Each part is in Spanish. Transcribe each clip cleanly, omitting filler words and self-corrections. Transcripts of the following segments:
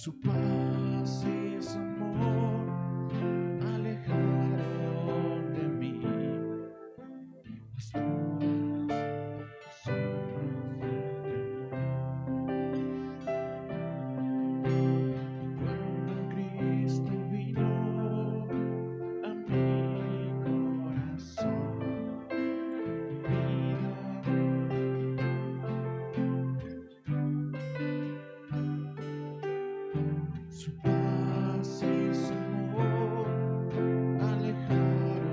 Su paz y su amor alejaron de mí las dudas, sombras del temor. Cuando Cristo vino a mi corazón, mi vida, su paz y su amor alejaron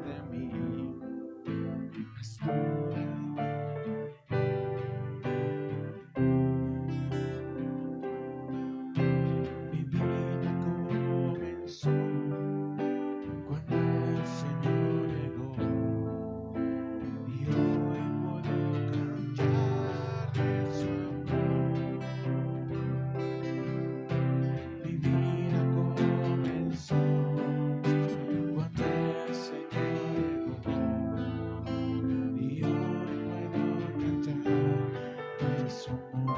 de mí las dudas. Mi vida comenzó cuando el Señor llegó, y hoy puedo cantar de su amor. Mi vida comenzó cuando el Señor llegó, y hoy puedo cantar de su amor.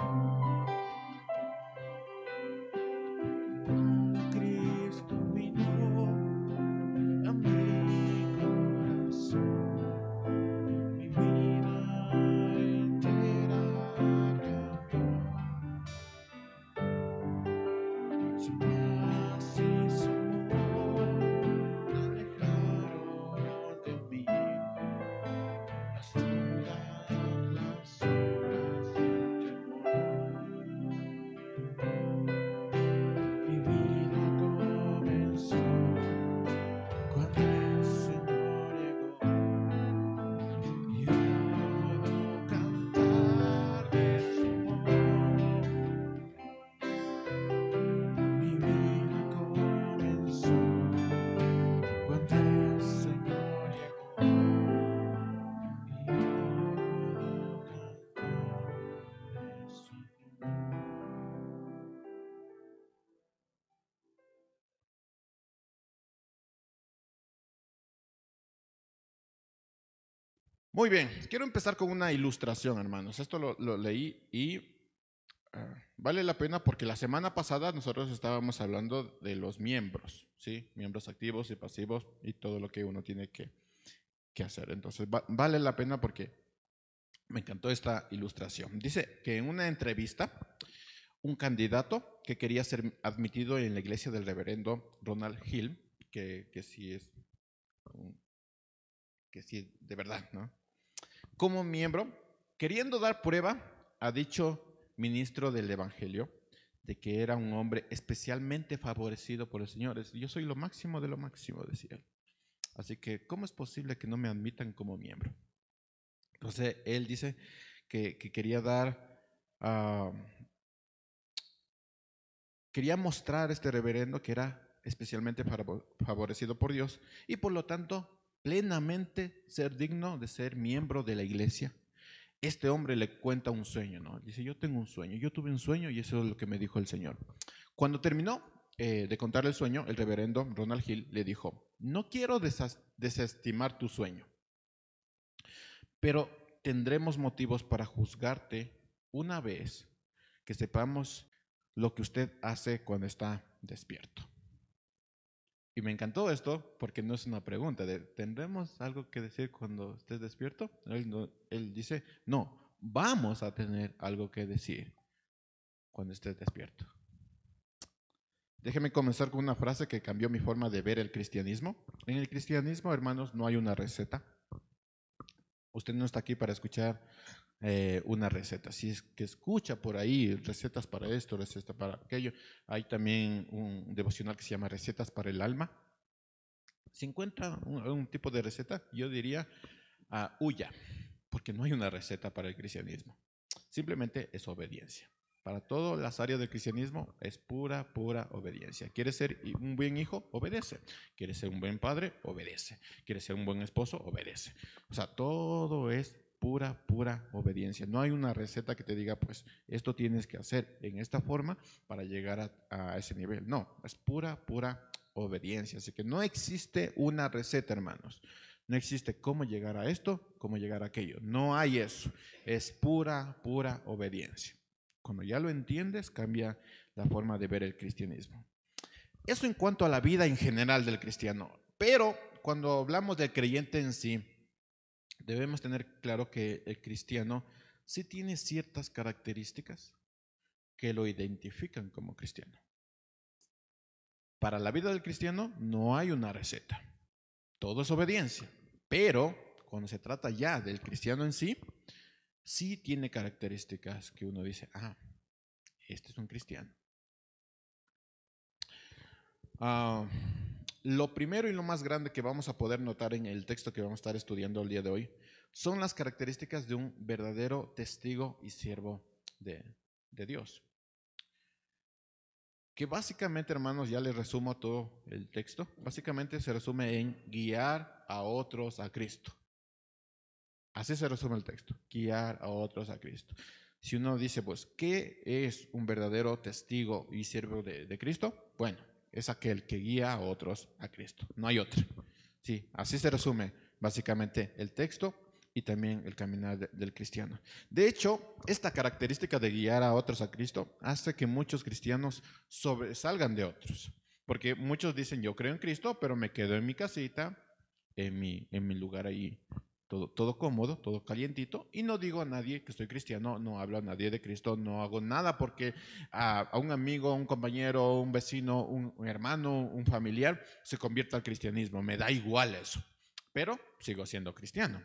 Cuando Cristo vino a mi corazón, mi vida entera cambió. Su paz y su amor alejaron de mí las dudas, las sombras del temor. Mi vida comenzó cuando el Señor llegó, y hoy puedo cantar de su amor. Mi vida comenzó cuando el Señor llegó, y hoy puedo cantar de su amor. Muy bien, quiero empezar con una ilustración, hermanos. Esto lo leí y vale la pena porque la semana pasada nosotros estábamos hablando de los miembros, ¿sí? Miembros activos y pasivos y todo lo que uno tiene que hacer. Entonces, vale la pena porque me encantó esta ilustración. Dice que en una entrevista, un candidato que quería ser admitido en la iglesia del reverendo Ronald Hill, que sí es de verdad, ¿no? Como miembro, queriendo dar prueba a dicho ministro del Evangelio de que era un hombre especialmente favorecido por el Señor. Yo soy lo máximo de lo máximo, decía él. Así que, ¿cómo es posible que no me admitan como miembro? Entonces, él dice que quería dar, quería mostrar a este reverendo que era especialmente favorecido por Dios y por lo tanto plenamente ser digno de ser miembro de la iglesia. Este hombre le cuenta un sueño, ¿no? Dice, yo tengo un sueño, yo tuve un sueño y eso es lo que me dijo el Señor. Cuando terminó de contar el sueño, el reverendo Ronald Hill le dijo, no quiero desestimar tu sueño, pero tendremos motivos para juzgarte una vez que sepamos lo que usted hace cuando está despierto. Y me encantó esto porque no es una pregunta de ¿tendremos algo que decir cuando estés despierto? Él dice, no, vamos a tener algo que decir cuando estés despierto. Déjeme comenzar con una frase que cambió mi forma de ver el cristianismo. En el cristianismo, hermanos, no hay una receta. Usted no está aquí para escuchar una receta. Si es que escucha por ahí recetas para esto, recetas para aquello, hay también un devocional que se llama Recetas para el Alma. Si encuentra un tipo de receta, yo diría huya, porque no hay una receta para el cristianismo. Simplemente es obediencia. Para todas las áreas del cristianismo es pura obediencia. ¿Quieres ser un buen hijo? Obedece. ¿Quieres ser un buen padre? Obedece. ¿Quieres ser un buen esposo? Obedece. O sea, todo es pura obediencia. No hay una receta que te diga, pues, esto tienes que hacer en esta forma para llegar a ese nivel. No, es pura obediencia. Así que no existe una receta, hermanos. No existe cómo llegar a esto, cómo llegar a aquello. No hay eso. Es pura obediencia. Cuando ya lo entiendes, cambia la forma de ver el cristianismo. Eso en cuanto a la vida en general del cristiano. Pero cuando hablamos del creyente en sí, debemos tener claro que el cristiano sí tiene ciertas características que lo identifican como cristiano. Para la vida del cristiano no hay una receta. Todo es obediencia. Pero cuando se trata ya del cristiano en sí, sí tiene características que uno dice, este es un cristiano. Lo primero y lo más grande que vamos a poder notar en el texto que vamos a estar estudiando el día de hoy son las características de un verdadero testigo y siervo de Dios. Que básicamente, hermanos, ya les resumo todo el texto. Básicamente se resume en guiar a otros a Cristo. Así se resume el texto, guiar a otros a Cristo. Si uno dice, pues, ¿qué es un verdadero testigo y siervo de Cristo? Bueno, es aquel que guía a otros a Cristo. No hay otro. Sí, así se resume básicamente el texto y también el caminar del cristiano. De hecho, esta característica de guiar a otros a Cristo hace que muchos cristianos sobresalgan de otros. Porque muchos dicen, yo creo en Cristo, pero me quedo en mi casita, en mi lugar ahí, todo cómodo, todo calientito, y no digo a nadie que soy cristiano, no hablo a nadie de Cristo, no hago nada porque a un amigo, un compañero, un vecino, un hermano, un familiar se convierta al cristianismo, me da igual eso, pero sigo siendo cristiano.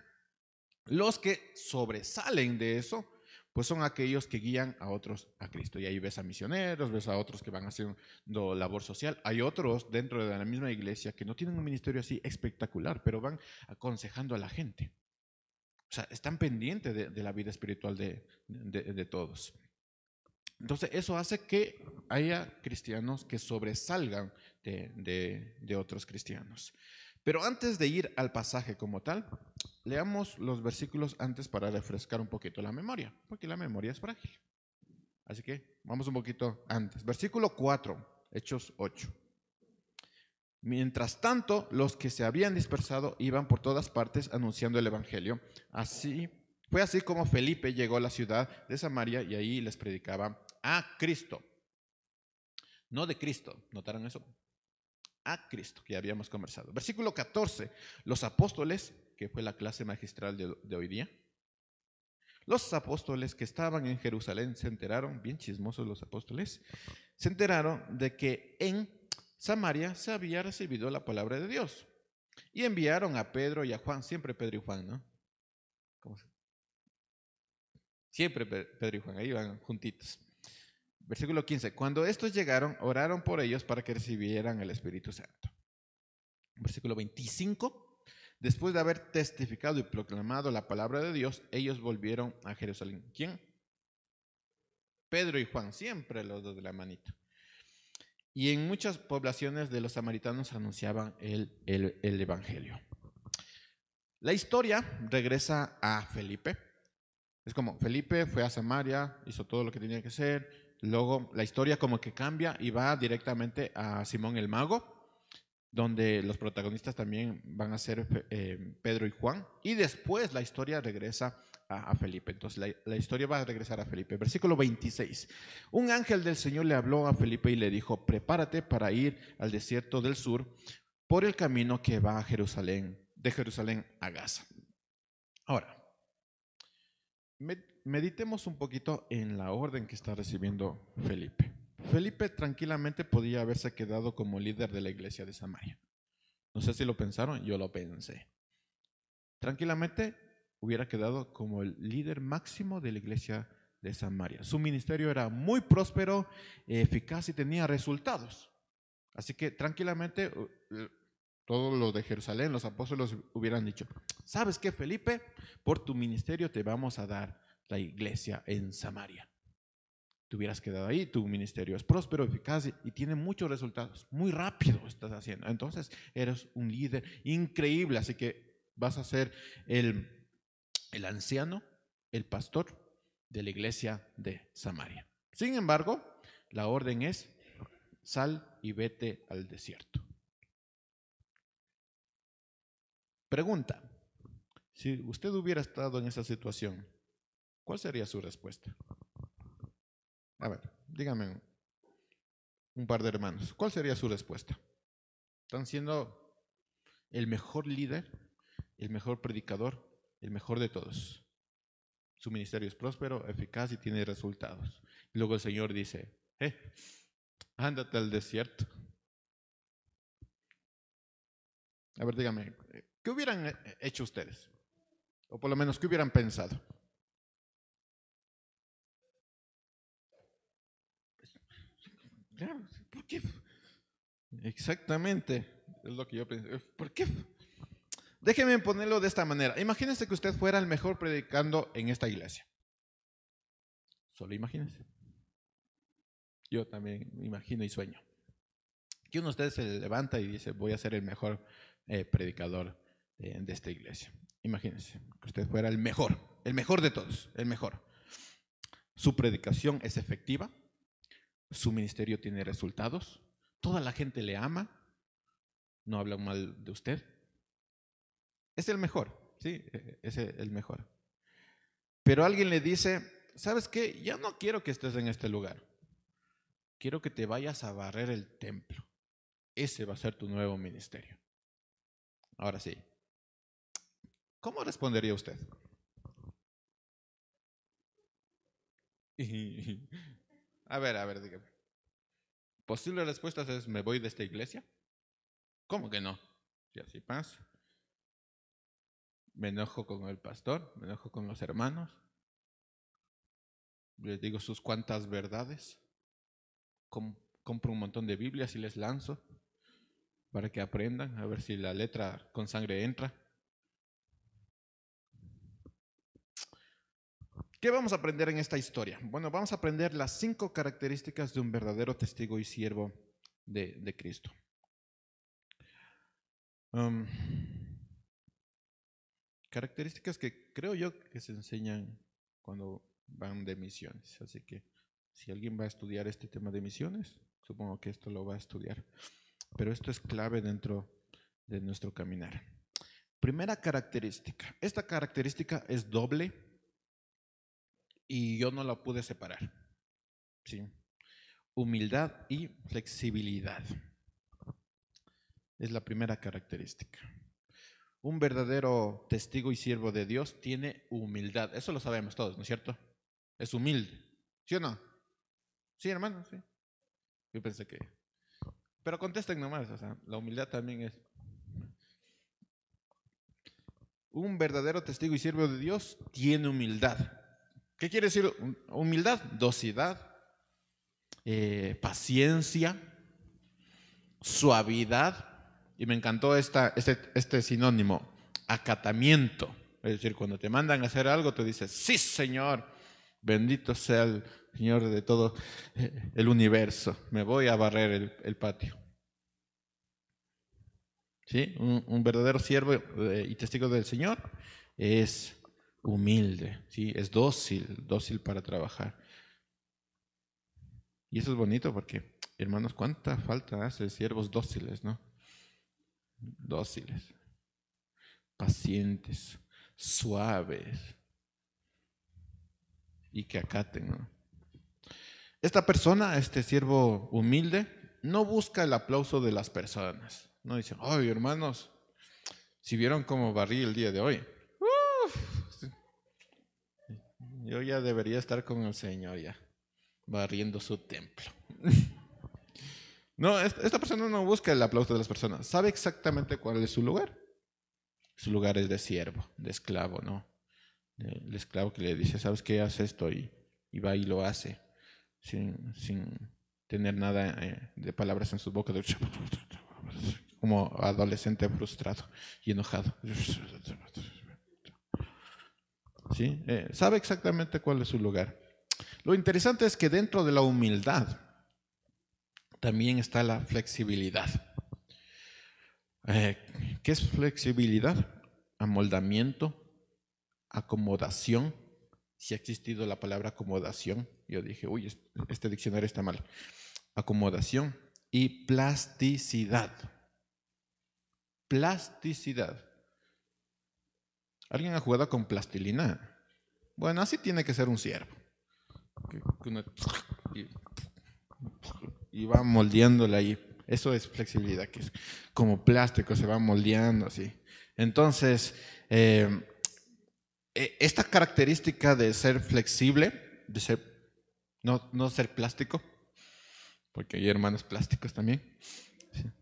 Los que sobresalen de eso, pues son aquellos que guían a otros a Cristo. Y ahí ves a misioneros, ves a otros que van haciendo labor social. Hay otros dentro de la misma iglesia que no tienen un ministerio así espectacular, pero van aconsejando a la gente. O sea, están pendientes de la vida espiritual de todos. Entonces, eso hace que haya cristianos que sobresalgan de otros cristianos. Pero antes de ir al pasaje como tal, leamos los versículos antes para refrescar un poquito la memoria, porque la memoria es frágil. Así que vamos un poquito antes. Versículo 4, Hechos 8. Mientras tanto, los que se habían dispersado iban por todas partes anunciando el evangelio. Fue así como Felipe llegó a la ciudad de Samaria y ahí les predicaba a Cristo. No de Cristo, ¿notaron eso? A Cristo, que ya habíamos conversado. Versículo 14, los apóstoles, que fue la clase magistral de hoy día, los apóstoles que estaban en Jerusalén se enteraron, bien chismosos los apóstoles, se enteraron de que en Samaria se había recibido la palabra de Dios. Y enviaron a Pedro y a Juan, siempre Pedro y Juan, ¿no? Siempre Pedro y Juan, ahí van juntitos. Versículo 15, cuando estos llegaron, oraron por ellos para que recibieran el Espíritu Santo. Versículo 25, después de haber testificado y proclamado la palabra de Dios, ellos volvieron a Jerusalén. ¿Quién? Pedro y Juan, siempre los dos de la manito. Y en muchas poblaciones de los samaritanos anunciaban el evangelio. La historia regresa a Felipe. Es como Felipe fue a Samaria, hizo todo lo que tenía que hacer. Luego la historia como que cambia y va directamente a Simón el Mago, donde los protagonistas también van a ser Pedro y Juan. Y después la historia regresa a Felipe. Entonces la historia va a regresar a Felipe. Versículo 26. Un ángel del Señor le habló a Felipe y le dijo, prepárate para ir al desierto del sur por el camino que va a Jerusalén, de Jerusalén a Gaza. Ahora, meditemos un poquito en la orden que está recibiendo Felipe. Felipe tranquilamente podía haberse quedado como líder de la iglesia de Samaria. No sé si lo pensaron, yo lo pensé. Tranquilamente hubiera quedado como el líder máximo de la iglesia de Samaria. Su ministerio era muy próspero, eficaz y tenía resultados. Así que tranquilamente todos los de Jerusalén, los apóstoles hubieran dicho, ¿sabes qué, Felipe? Por tu ministerio te vamos a dar la iglesia en Samaria. Te hubieras quedado ahí, tu ministerio es próspero, eficaz y tiene muchos resultados. Muy rápido estás haciendo. Entonces eres un líder increíble, así que vas a ser el anciano, el pastor de la iglesia de Samaria. Sin embargo, la orden es, sal y vete al desierto. Pregunta, si usted hubiera estado en esa situación, ¿cuál sería su respuesta? A ver, dígame. un par de hermanos. ¿Cuál sería su respuesta? Están siendo el mejor líder, el mejor predicador, el mejor de todos. Su ministerio es próspero, eficaz y tiene resultados. Y luego el Señor dice, ándate al desierto. A ver, dígame, ¿qué hubieran hecho ustedes? O por lo menos, ¿qué hubieran pensado? Claro, ¿por qué? Exactamente, es lo que yo pensé. ¿Por qué? Déjeme ponerlo de esta manera. Imagínese que usted fuera el mejor predicando en esta iglesia. Solo imagínese. Yo también me imagino y sueño. Que uno de ustedes se levanta y dice, voy a ser el mejor predicador de esta iglesia. Imagínese que usted fuera el mejor de todos, el mejor. Su predicación es efectiva, su ministerio tiene resultados, toda la gente le ama, no hablan mal de usted. Es el mejor, sí, es el mejor. Pero alguien le dice, ¿sabes qué? Ya no quiero que estés en este lugar. Quiero que te vayas a barrer el templo. Ese va a ser tu nuevo ministerio. Ahora sí, ¿cómo respondería usted? A ver, dígame. Posible respuesta es, ¿me voy de esta iglesia? ¿Cómo que no? Si así pasa. Me enojo con el pastor, me enojo con los hermanos, les digo sus cuantas verdades, compro un montón de Biblias y les lanzo para que aprendan, a ver si la letra con sangre entra. ¿Qué vamos a aprender en esta historia? Bueno, vamos a aprender las 5 características de un verdadero testigo y siervo de Cristo. Características que creo yo que se enseñan cuando van de misiones. Así que si alguien va a estudiar este tema de misiones, supongo que esto lo va a estudiar. Pero esto es clave dentro de nuestro caminar. Primera característica. Esta característica es doble y yo no la pude separar. ¿Sí? Humildad y flexibilidad. Es la primera característica. Un verdadero testigo y siervo de Dios tiene humildad. Eso lo sabemos todos, ¿no es cierto? Es humilde. ¿Sí o no? Sí, hermano, sí. Yo pensé que... Pero contesten nomás, o sea, la humildad también es... Un verdadero testigo y siervo de Dios tiene humildad. ¿Qué quiere decir humildad? Docilidad, paciencia, suavidad. Y me encantó este sinónimo, acatamiento. Es decir, cuando te mandan a hacer algo, tú dices, sí, Señor, bendito sea el Señor de todo el universo. Me voy a barrer el patio. ¿Sí? Un verdadero siervo y testigo del Señor es humilde, ¿sí? Es dócil para trabajar. Y eso es bonito porque, hermanos, cuánta falta hace siervos dóciles, ¿no? Dóciles, pacientes, suaves y que acaten, ¿no? Esta persona, este siervo humilde, no busca el aplauso de las personas. No dice, ay, hermanos, si vieron cómo barrí el día de hoy, yo ya debería estar con el Señor ya, barriendo su templo. No, esta persona no busca el aplauso de las personas. Sabe exactamente cuál es su lugar. Su lugar es de siervo, de esclavo, ¿no? El esclavo que le dice, ¿sabes qué? Haz esto y va y lo hace sin tener nada de palabras en su boca, como adolescente frustrado y enojado. ¿Sí? Sabe exactamente cuál es su lugar. Lo interesante es que dentro de la humildad también está la flexibilidad. ¿Qué es flexibilidad? Amoldamiento, acomodación. Si ha existido la palabra acomodación, yo dije, uy, este diccionario está mal. Acomodación y plasticidad. Plasticidad. ¿Alguien ha jugado con plastilina? Bueno, así tiene que ser un siervo. y va moldeándole ahí. Eso es flexibilidad, que es como plástico, se va moldeando así. Entonces, esta característica de ser flexible, de ser, no ser plástico, porque hay hermanos plásticos también,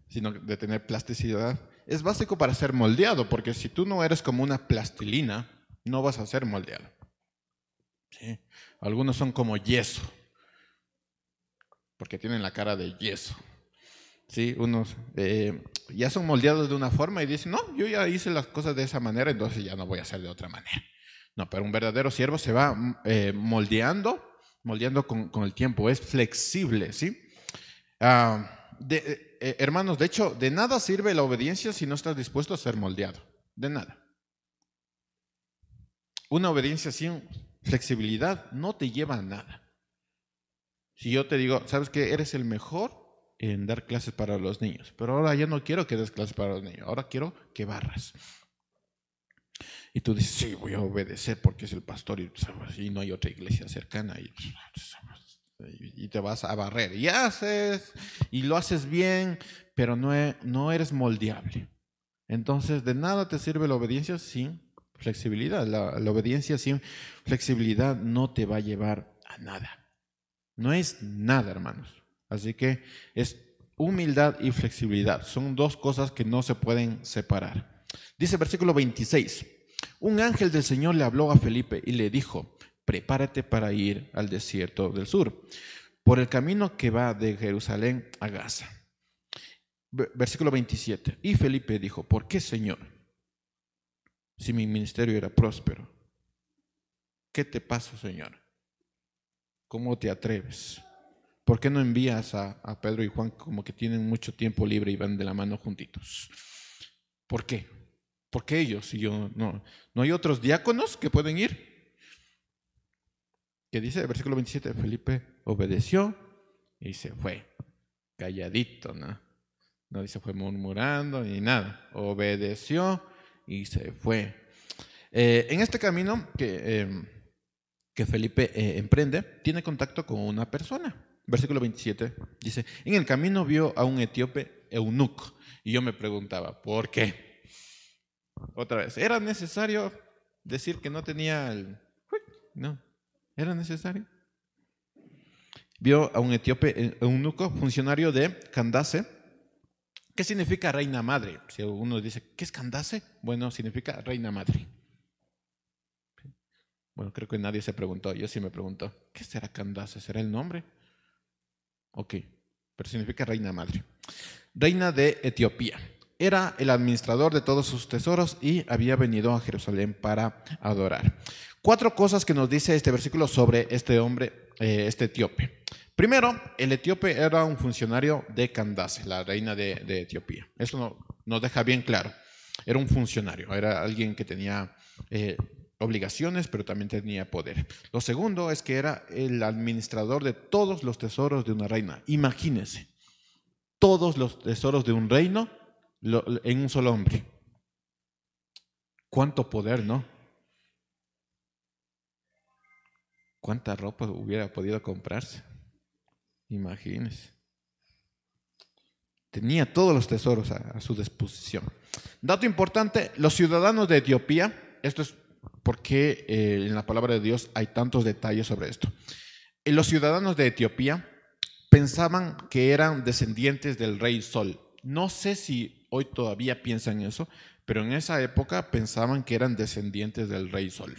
sino de tener plasticidad, es básico para ser moldeado, porque si tú no eres como una plastilina, no vas a ser moldeado. ¿Sí? Algunos son como yeso, porque tienen la cara de yeso. ¿Sí? Unos ya son moldeados de una forma y dicen, no, yo ya hice las cosas de esa manera, entonces ya no voy a hacer de otra manera. No, pero un verdadero siervo se va moldeando con el tiempo, es flexible, ¿sí? Hermanos, de hecho, de nada sirve la obediencia si no estás dispuesto a ser moldeado. De nada. Una obediencia sin flexibilidad no te lleva a nada. Si yo te digo, ¿sabes qué? Eres el mejor en dar clases para los niños, pero ahora ya no quiero que des clases para los niños, ahora quiero que barras. Y tú dices, sí, voy a obedecer porque es el pastor y no hay otra iglesia cercana. Y te vas a barrer. Y haces, y lo haces bien, pero no eres moldeable. Entonces, de nada te sirve la obediencia sin flexibilidad. La obediencia sin flexibilidad no te va a llevar a nada. No es nada, hermanos. Así que es humildad y flexibilidad. Son dos cosas que no se pueden separar. Dice el versículo 26. Un ángel del Señor le habló a Felipe y le dijo, prepárate para ir al desierto del sur, por el camino que va de Jerusalén a Gaza. Versículo 27. Y Felipe dijo, ¿por qué, Señor? Si mi ministerio era próspero. ¿Qué te pasa, Señor? ¿Cómo te atreves? ¿Por qué no envías a Pedro y Juan como que tienen mucho tiempo libre y van de la mano juntitos? ¿Por qué? ¿Por qué ellos y yo no? ¿No hay otros diáconos que pueden ir? Que dice el versículo 27, Felipe obedeció y se fue, calladito, ¿no? No dice fue murmurando ni nada, obedeció y se fue. En este camino que Felipe emprende, tiene contacto con una persona. Versículo 27 dice, en el camino vio a un etíope eunuco. Y yo me preguntaba, ¿por qué? Otra vez, ¿era necesario decir que no tenía el... No, ¿era necesario? Vio a un etíope eunuco, funcionario de Candace. ¿Qué significa reina madre? Si uno dice, ¿qué es Candace? Bueno, significa reina madre. Bueno, creo que nadie se preguntó, yo sí me pregunto, ¿qué será Candace? ¿Será el nombre? Ok, pero significa reina madre. Reina de Etiopía. Era el administrador de todos sus tesoros y había venido a Jerusalén para adorar. 4 cosas que nos dice este versículo sobre este hombre, este etíope. Primero, el etíope era un funcionario de Candace, la reina de Etiopía. Eso nos deja bien claro. Era un funcionario, era alguien que tenía obligaciones, pero también tenía poder. Lo segundo es que era el administrador de todos los tesoros de una reina. Imagínense, todos los tesoros de un reino en un solo hombre. ¿Cuánto poder, no? ¿Cuánta ropa hubiera podido comprarse? Imagínense. Tenía todos los tesoros a su disposición. Dato importante, los ciudadanos de Etiopía, esto es porque en la palabra de Dios hay tantos detalles sobre esto. Los ciudadanos de Etiopía pensaban que eran descendientes del rey Sol. No sé si hoy todavía piensan eso, pero en esa época pensaban que eran descendientes del rey Sol.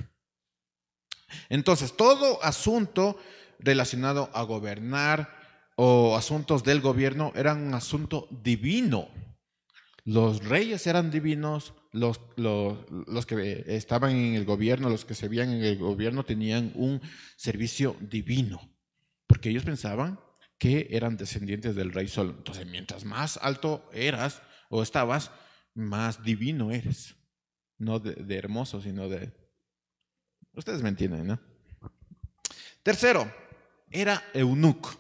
Entonces, todo asunto relacionado a gobernar o asuntos del gobierno eran un asunto divino. Los reyes eran divinos, los que estaban en el gobierno, los que se veían en el gobierno tenían un servicio divino, porque ellos pensaban que eran descendientes del rey Sol. Entonces, mientras más alto eras o estabas, más divino eres. No de hermoso, sino de... Ustedes me entienden, ¿no? Tercero, era eunuco.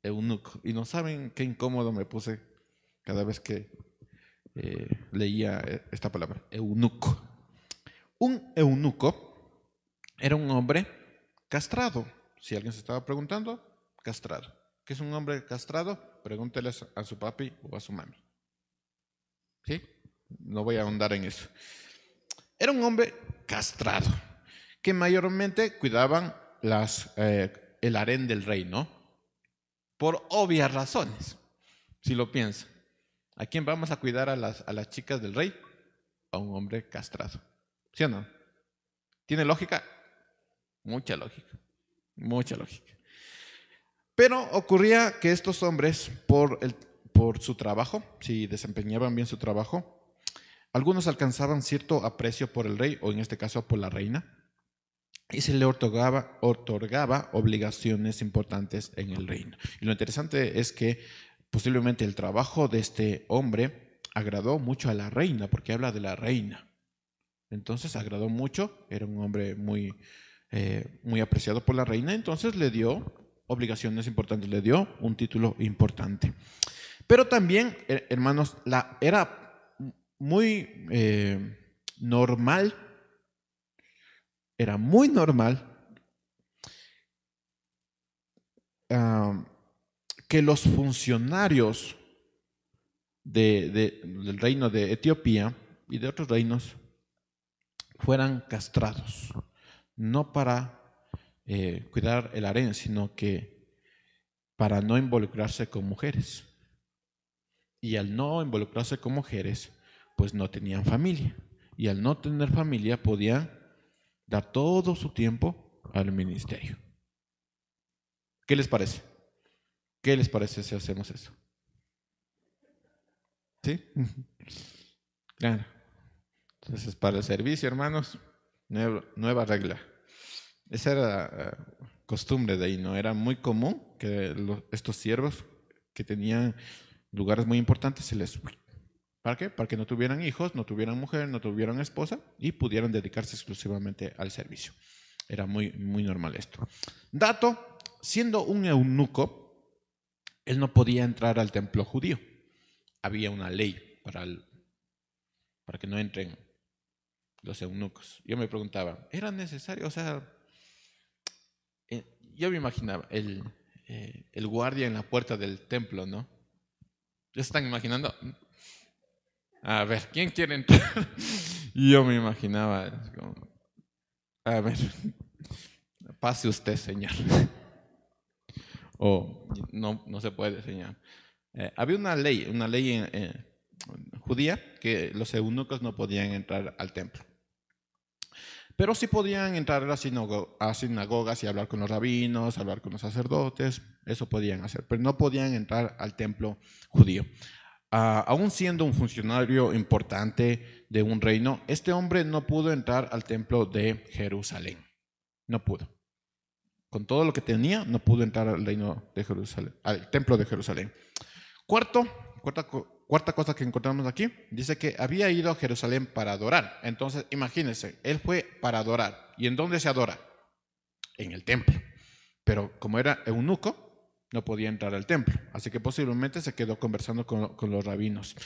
Eunuco. Y no saben qué incómodo me puse cada vez que leía esta palabra, eunuco. Un eunuco era un hombre castrado. Si alguien se estaba preguntando, castrado. ¿Qué es un hombre castrado? Pregúnteles a su papi o a su mami. ¿Sí? No voy a ahondar en eso. Era un hombre castrado, que mayormente cuidaban el harén del rey, ¿no? Por obvias razones, si lo piensan. ¿A quién vamos a cuidar a las chicas del rey? A un hombre castrado. ¿Sí o no? ¿Tiene lógica? Mucha lógica. Mucha lógica. Pero ocurría que estos hombres, por su trabajo, si desempeñaban bien su trabajo, algunos alcanzaban cierto aprecio por el rey, o en este caso por la reina, y se le otorgaba obligaciones importantes en el reino. Y lo interesante es que posiblemente el trabajo de este hombre agradó mucho a la reina, porque habla de la reina. Entonces agradó mucho, era un hombre muy apreciado por la reina, entonces le dio obligaciones importantes, le dio un título importante. Pero también, hermanos, era muy normal, que los funcionarios del reino de Etiopía y de otros reinos fueran castrados, no para cuidar el harén, sino que para no involucrarse con mujeres. Y al no involucrarse con mujeres, pues no tenían familia. Y al no tener familia, podían dar todo su tiempo al ministerio. ¿Qué les parece? ¿Qué les parece si hacemos eso? ¿Sí? Claro. Entonces, para el servicio, hermanos, nueva regla. Esa era costumbre de ahí, ¿no? Era muy común que estos siervos que tenían lugares muy importantes se les... ¿Para qué? Para que no tuvieran hijos, no tuvieran mujer, no tuvieran esposa y pudieran dedicarse exclusivamente al servicio. Era muy, muy normal esto. Dato, siendo un eunuco, él no podía entrar al templo judío. Había una ley para que no entren los eunucos. Yo me preguntaba, ¿era necesario? O sea, yo me imaginaba el guardia en la puerta del templo, ¿no? ¿Ya se están imaginando? A ver, ¿quién quiere entrar? Y yo me imaginaba, como, a ver, pase usted, señor. O no se puede, señor. Había una ley judía que los eunucos no podían entrar al templo. Pero sí podían entrar a sinagogas y hablar con los rabinos, hablar con los sacerdotes, eso podían hacer, pero no podían entrar al templo judío. Aún siendo un funcionario importante de un reino, este hombre no pudo entrar al templo de Jerusalén. No pudo. Con todo lo que tenía, no pudo entrar al reino de Jerusalén, al templo de Jerusalén. Cuarta cosa que encontramos aquí, dice que había ido a Jerusalén para adorar. Entonces, imagínense, él fue para adorar. ¿Y en dónde se adora? En el templo. Pero como era eunuco, no podía entrar al templo. Así que posiblemente se quedó conversando con los rabinos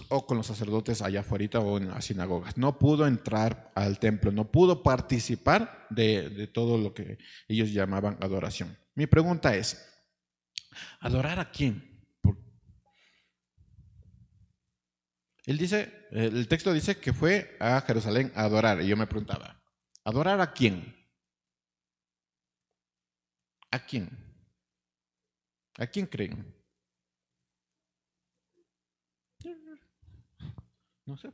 o con los sacerdotes allá afuera o en las sinagogas. No pudo entrar al templo, no pudo participar de todo lo que ellos llamaban adoración. Mi pregunta es, ¿adorar a quién? El texto dice que fue a Jerusalén a adorar. Y yo me preguntaba, ¿adorar a quién? ¿A quién? ¿A quién creen? No sé.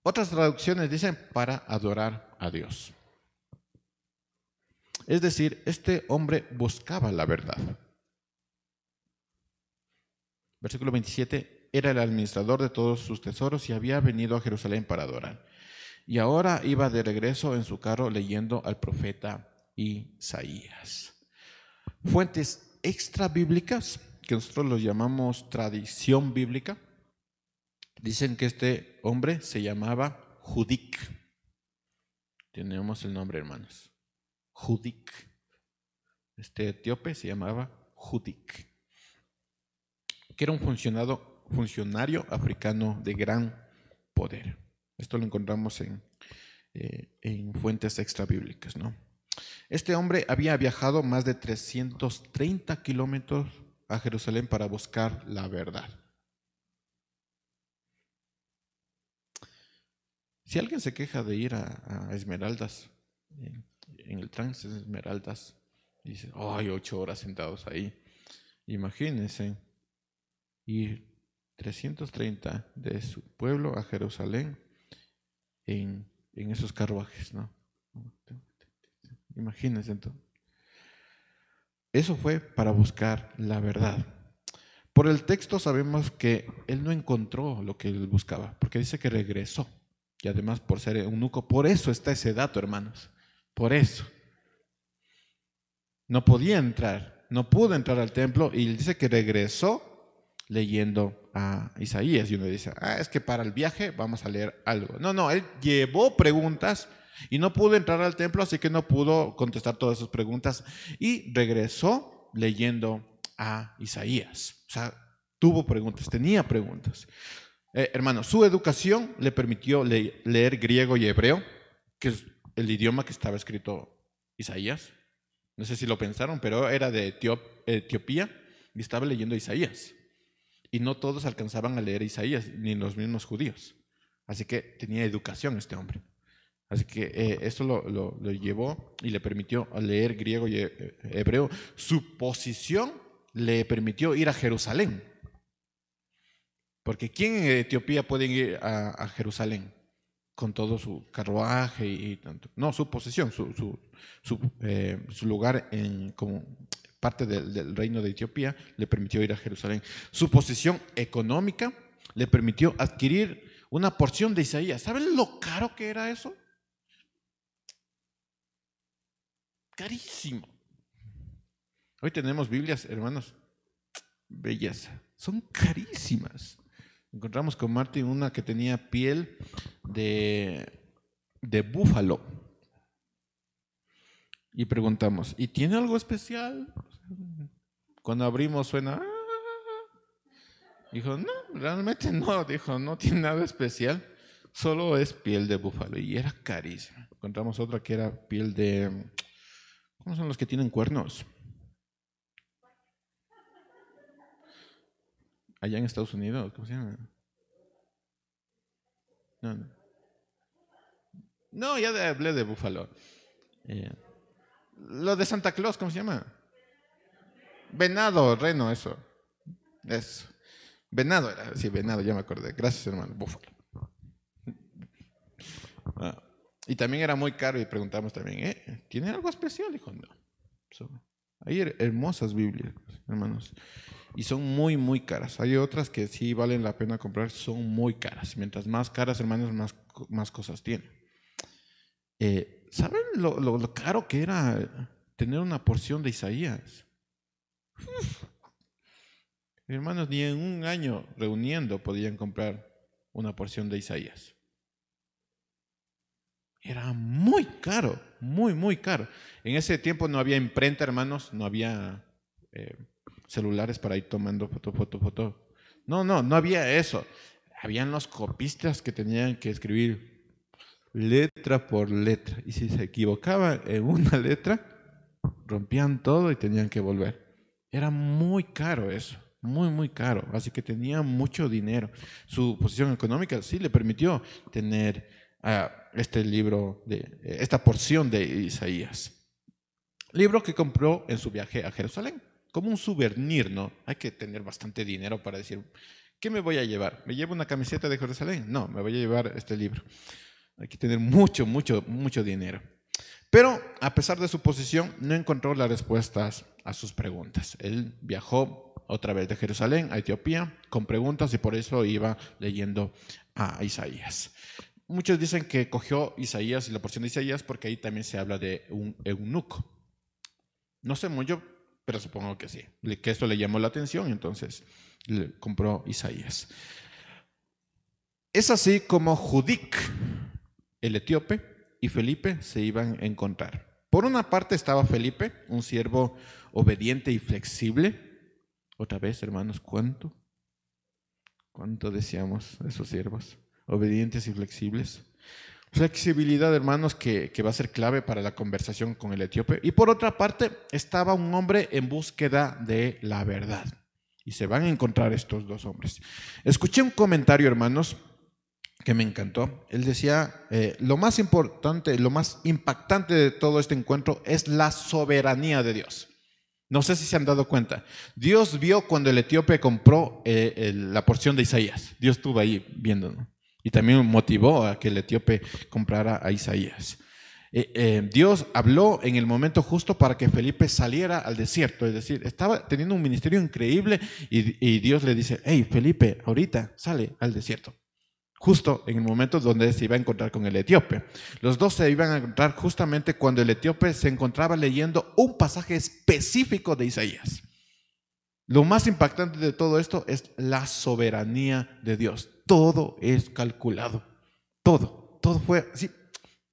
Otras traducciones dicen para adorar a Dios. Es decir, este hombre buscaba la verdad. Versículo 27, era el administrador de todos sus tesoros y había venido a Jerusalén para adorar. Y ahora iba de regreso en su carro leyendo al profeta Isaías. Fuentes extra bíblicas, que nosotros los llamamos tradición bíblica, dicen que este hombre se llamaba Judic. Tenemos el nombre, hermanos. Judic. Este etíope se llamaba Judic, que era un funcionario africano de gran poder. Esto lo encontramos en fuentes extra bíblicas, ¿no? Este hombre había viajado más de 330 kilómetros a Jerusalén para buscar la verdad. Si alguien se queja de ir a Esmeraldas, en el trance de Esmeraldas, dice, ay, 8 horas sentados ahí. Imagínense, ir 330 de su pueblo a Jerusalén en esos carruajes, ¿no? Imagínense entonces. Eso fue para buscar la verdad. Por el texto sabemos que él no encontró lo que él buscaba, porque dice que regresó. Y además por ser eunuco, por eso está ese dato, hermanos. Por eso. No podía entrar, no pudo entrar al templo y dice que regresó leyendo a Isaías. Y uno dice, es que para el viaje vamos a leer algo. No, él llevó preguntas y no pudo entrar al templo, así que no pudo contestar todas sus preguntas y regresó leyendo a Isaías. O sea, tuvo preguntas, tenía preguntas. Hermanos, su educación le permitió leer griego y hebreo, que es el idioma que estaba escrito Isaías. No sé si lo pensaron, pero era de Etiopía y estaba leyendo Isaías. Y no todos alcanzaban a leer Isaías, ni los mismos judíos. Así que tenía educación este hombre. Así que esto lo llevó y le permitió leer griego y hebreo. Su posición le permitió ir a Jerusalén. Porque ¿quién en Etiopía puede ir a Jerusalén? Con todo su carruaje y tanto. No, su posesión, su lugar como parte del reino de Etiopía le permitió ir a Jerusalén. Su posición económica le permitió adquirir una porción de Isaías. ¿Saben lo caro que era eso? Carísimo. Hoy tenemos Biblias, hermanos, belleza. Son carísimas. Encontramos con Martín una que tenía piel de búfalo. Y preguntamos, ¿y tiene algo especial? Cuando abrimos suena... Dijo, no, realmente no. Dijo, no tiene nada especial. Solo es piel de búfalo. Y era carísima. Encontramos otra que era piel de... ¿Cómo son los que tienen cuernos? Allá en Estados Unidos, ¿cómo se llama? No, ya hablé de búfalo. Lo de Santa Claus, ¿cómo se llama? Venado, reno, eso. Eso. Venado era, sí, venado, ya me acordé. Gracias, hermano. Búfalo. Y también era muy caro y preguntamos también, ¿tiene algo especial? Dijo, no. Hay hermosas Biblias, hermanos. Y son muy, muy caras. Hay otras que sí valen la pena comprar, son muy caras. Mientras más caras, hermanos, más cosas tienen. ¿Saben lo caro que era tener una porción de Isaías? Hermanos, ni en un año reuniendo podían comprar una porción de Isaías. Era muy caro, muy, muy caro. En ese tiempo no había imprenta, hermanos, no había celulares para ir tomando foto. No había eso. Habían los copistas que tenían que escribir letra por letra. Y si se equivocaban en una letra, rompían todo y tenían que volver. Era muy caro eso, muy, muy caro. Así que tenía mucho dinero. Su posición económica sí le permitió tener este libro, esta porción de Isaías. Libro que compró en su viaje a Jerusalén, como un souvenir, ¿no? Hay que tener bastante dinero para decir, ¿qué me voy a llevar? ¿Me llevo una camiseta de Jerusalén? No, me voy a llevar este libro. Hay que tener mucho, mucho, mucho dinero. Pero a pesar de su posición, no encontró las respuestas a sus preguntas. Él viajó otra vez de Jerusalén a Etiopía con preguntas y por eso iba leyendo a Isaías. Muchos dicen que cogió Isaías y la porción de Isaías porque ahí también se habla de un eunuco. No sé mucho, pero supongo que sí, que esto le llamó la atención, entonces le compró Isaías. Es así como Judic, el etíope, y Felipe se iban a encontrar. Por una parte estaba Felipe, un siervo obediente y flexible. Otra vez, hermanos, ¿cuánto deseamos esos siervos obedientes y flexibles? Flexibilidad, hermanos, que va a ser clave para la conversación con el etíope. Y por otra parte, estaba un hombre en búsqueda de la verdad. Y se van a encontrar estos dos hombres. Escuché un comentario, hermanos, que me encantó. Él decía, lo más importante, lo más impactante de todo este encuentro es la soberanía de Dios. No sé si se han dado cuenta. Dios vio cuando el etíope compró la porción de Isaías. Dios estuvo ahí viéndolo. Y también motivó a que el etíope comprara a Isaías. Dios habló en el momento justo para que Felipe saliera al desierto. Es decir, estaba teniendo un ministerio increíble y Dios le dice, hey Felipe, ahorita sale al desierto. Justo en el momento donde se iba a encontrar con el etíope. Los dos se iban a encontrar justamente cuando el etíope se encontraba leyendo un pasaje específico de Isaías. Lo más impactante de todo esto es la soberanía de Dios. Todo es calculado. Todo fue así,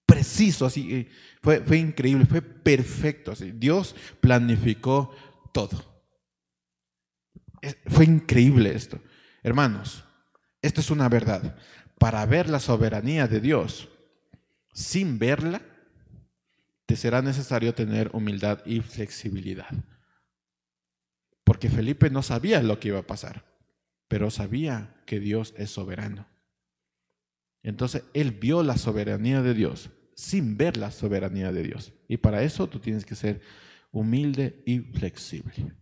preciso, así, fue increíble, fue perfecto. Así. Dios planificó todo. Fue increíble esto. Hermanos, esto es una verdad. Para ver la soberanía de Dios, sin verla, te será necesario tener humildad y flexibilidad. Porque Felipe no sabía lo que iba a pasar, pero sabía que Dios es soberano. Entonces, él vio la soberanía de Dios sin ver la soberanía de Dios. Y para eso tú tienes que ser humilde y flexible.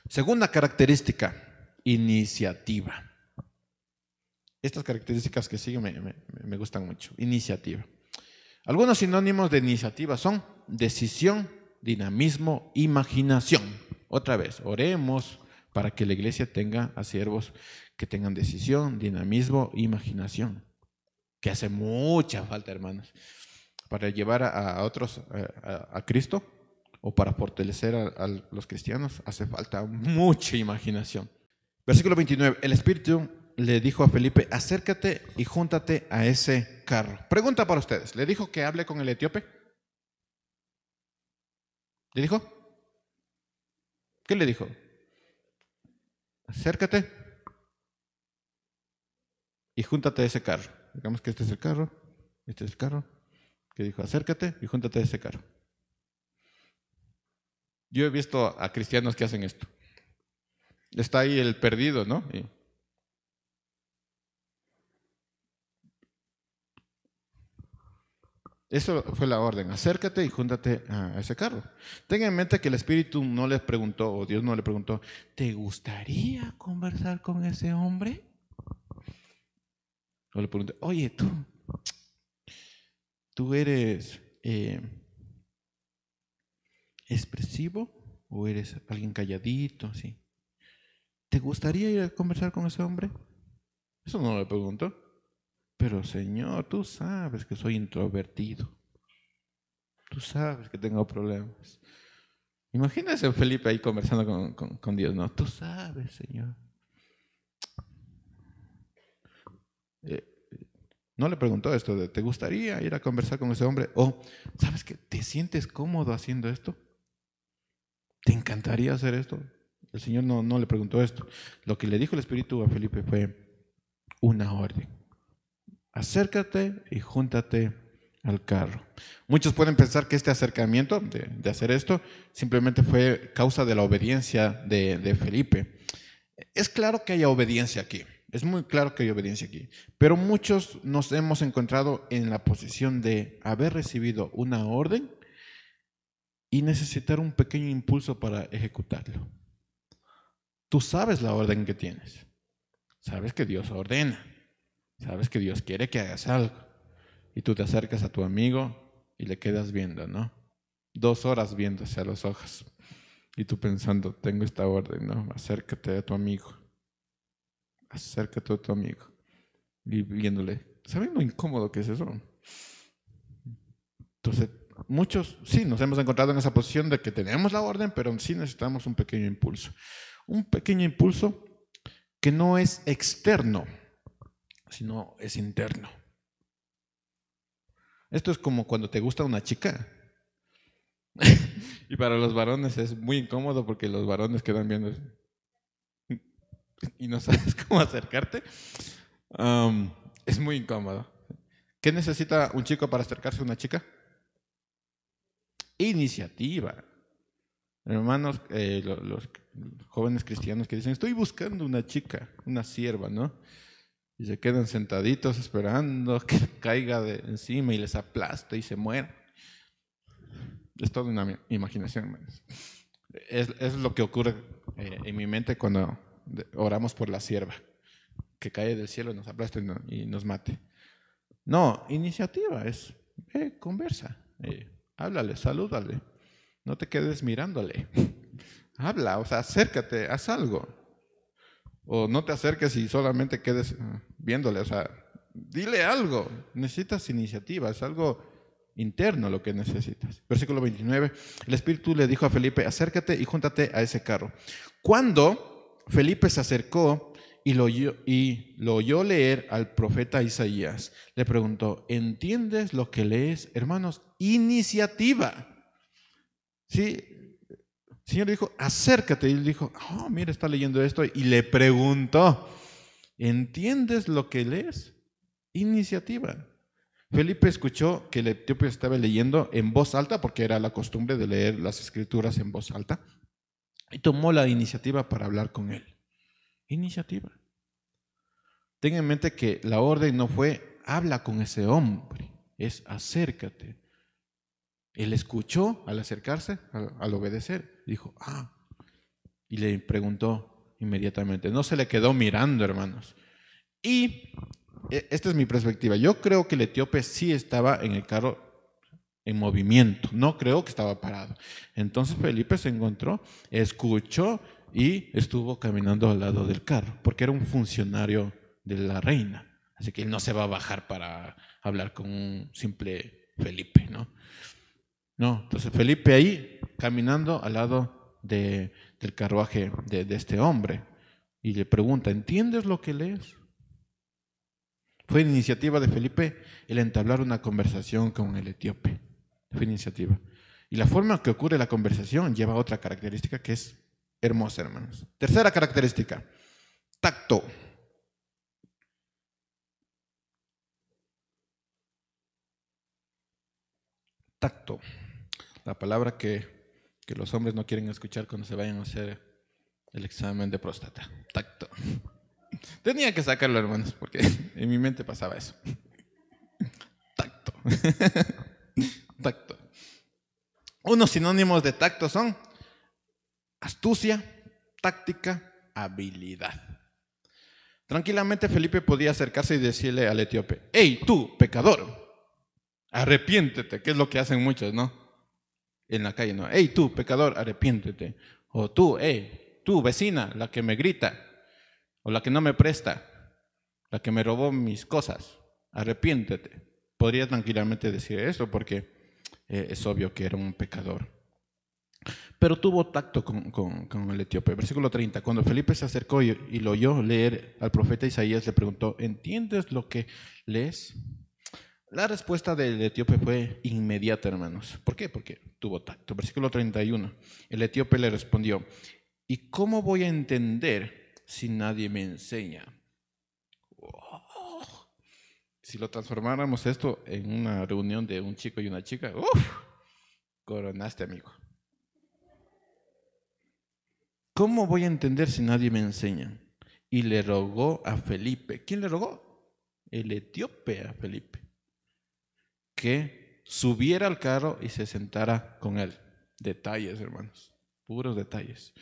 Segunda característica, iniciativa. Estas características que siguen me gustan mucho. Iniciativa. Algunos sinónimos de iniciativa son decisión, dinamismo, imaginación. Otra vez, oremos para que la iglesia tenga a siervos que tengan decisión, dinamismo, imaginación. Que hace mucha falta, hermanos, para llevar a otros a Cristo o para fortalecer a los cristianos. Hace falta mucha imaginación. Versículo 29. El Espíritu le dijo a Felipe, acércate y júntate a ese carro. Pregunta para ustedes, ¿le dijo que hable con el etíope? ¿Le dijo? ¿Qué le dijo? Acércate y júntate a ese carro. Digamos que este es el carro, este es el carro. Que dijo, acércate y júntate a ese carro. Yo he visto a cristianos que hacen esto. Está ahí el perdido, ¿no? Eso fue la orden, acércate y júntate a ese carro. Tenga en mente que el Espíritu no les preguntó, o Dios no le preguntó, ¿te gustaría conversar con ese hombre? O le pregunté, oye, ¿tú eres expresivo o eres alguien calladito? ¿Sí? ¿Te gustaría ir a conversar con ese hombre? Eso no le preguntó. Pero Señor, tú sabes que soy introvertido. Tú sabes que tengo problemas. Imagínese Felipe ahí conversando con Dios. No, tú sabes, Señor. No le preguntó esto de, ¿te gustaría ir a conversar con ese hombre? O, ¿sabes qué? ¿Te sientes cómodo haciendo esto? ¿Te encantaría hacer esto? El Señor no le preguntó esto. Lo que le dijo el Espíritu a Felipe fue una orden. Acércate y júntate al carro. Muchos pueden pensar que este acercamiento de hacer esto simplemente fue causa de la obediencia de Felipe. Es claro que hay obediencia aquí. Es muy claro que hay obediencia aquí. Pero muchos nos hemos encontrado en la posición de haber recibido una orden y necesitar un pequeño impulso para ejecutarlo. Tú sabes la orden que tienes. Sabes que Dios ordena. Sabes que Dios quiere que hagas algo. Y tú te acercas a tu amigo y le quedas viendo, ¿no? 2 horas viéndose a los ojos. Y tú pensando, tengo esta orden, ¿no? Acércate a tu amigo. Acércate a tu amigo. Y viéndole. ¿Saben lo incómodo que es eso? Entonces, muchos sí nos hemos encontrado en esa posición de que tenemos la orden, pero sí necesitamos un pequeño impulso. Un pequeño impulso que no es externo, sino es interno. Esto es como cuando te gusta una chica. Y para los varones es muy incómodo porque los varones quedan viendo y no sabes cómo acercarte. Es muy incómodo. ¿Qué necesita un chico para acercarse a una chica? Iniciativa. Hermanos, los jóvenes cristianos que dicen, estoy buscando una chica, una sierva, ¿no? Y se quedan sentaditos esperando que caiga de encima y les aplaste y se muera. Es toda una imaginación, hermanos. Es lo que ocurre en mi mente cuando oramos por la sierva, que cae del cielo, nos aplaste y nos mate. No, iniciativa es, conversa, háblale, salúdale, no te quedes mirándole. Habla, o sea, acércate, haz algo. O no te acerques y solamente quedes viéndole, o sea, dile algo. Necesitas iniciativa, es algo interno lo que necesitas. Versículo 29, el Espíritu le dijo a Felipe, acércate y júntate a ese carro. Cuando Felipe se acercó y lo oyó leer al profeta Isaías, le preguntó, ¿entiendes lo que lees? Hermanos, iniciativa. Sí, el Señor dijo, acércate. Y él dijo, oh, mira, está leyendo esto. Y le preguntó, ¿entiendes lo que lees? Iniciativa. Felipe escuchó que el etíope estaba leyendo en voz alta, porque era la costumbre de leer las escrituras en voz alta, y tomó la iniciativa para hablar con él. Iniciativa. Ten en mente que la orden no fue, habla con ese hombre, es acércate. Él escuchó al acercarse, al obedecer, dijo, y le preguntó inmediatamente. No se le quedó mirando, hermanos. Y esta es mi perspectiva. Yo creo que el etíope sí estaba en el carro en movimiento. No creo que estaba parado. Entonces Felipe se encontró, escuchó y estuvo caminando al lado del carro, porque era un funcionario de la reina. Así que él no se va a bajar para hablar con un simple Felipe, ¿no? No, entonces Felipe ahí caminando al lado del carruaje de este hombre y le pregunta, ¿entiendes lo que lees? Fue iniciativa de Felipe el entablar una conversación con el etíope. Fue iniciativa. Y la forma que ocurre la conversación lleva otra característica que es hermosa, hermanos. Tercera característica, tacto. Tacto. La palabra que los hombres no quieren escuchar cuando se vayan a hacer el examen de próstata. Tacto. Tenía que sacarlo, hermanos, porque en mi mente pasaba eso. Tacto. Tacto. Unos sinónimos de tacto son astucia, táctica, habilidad. Tranquilamente Felipe podía acercarse y decirle al etíope, hey, tú, pecador, arrepiéntete, que es lo que hacen muchos, ¿no? En la calle, ¿no? Hey, tú, pecador, arrepiéntete. O tú, tú, vecina, la que me grita, o la que no me presta, la que me robó mis cosas, arrepiéntete. Podría tranquilamente decir eso porque es obvio que era un pecador. Pero tuvo tacto con el etíope. Versículo 30. Cuando Felipe se acercó y lo oyó leer al profeta Isaías, le preguntó, ¿entiendes lo que lees? La respuesta del etíope fue inmediata, hermanos. ¿Por qué? Porque tuvo tacto. Versículo 31. El etíope le respondió, ¿y cómo voy a entender si nadie me enseña? Oh. Si lo transformáramos esto en una reunión de un chico y una chica, coronaste, amigo. ¿Cómo voy a entender si nadie me enseña? Y le rogó a Felipe. ¿Quién le rogó? El etíope a Felipe. Que subiera al carro y se sentara con él. Detalles, hermanos. Puros detalles.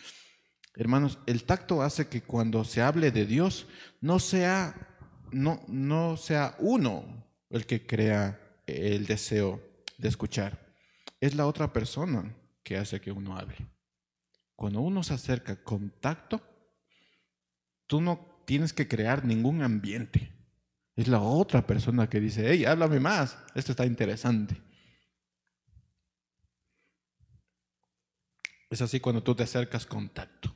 Hermanos, el tacto hace que cuando se hable de Dios no sea uno el que crea el deseo de escuchar. Es la otra persona que hace que uno hable. Cuando uno se acerca con tacto, tú no tienes que crear ningún ambiente. Es la otra persona que dice, hey, háblame más, esto está interesante. Es así cuando tú te acercas con tacto.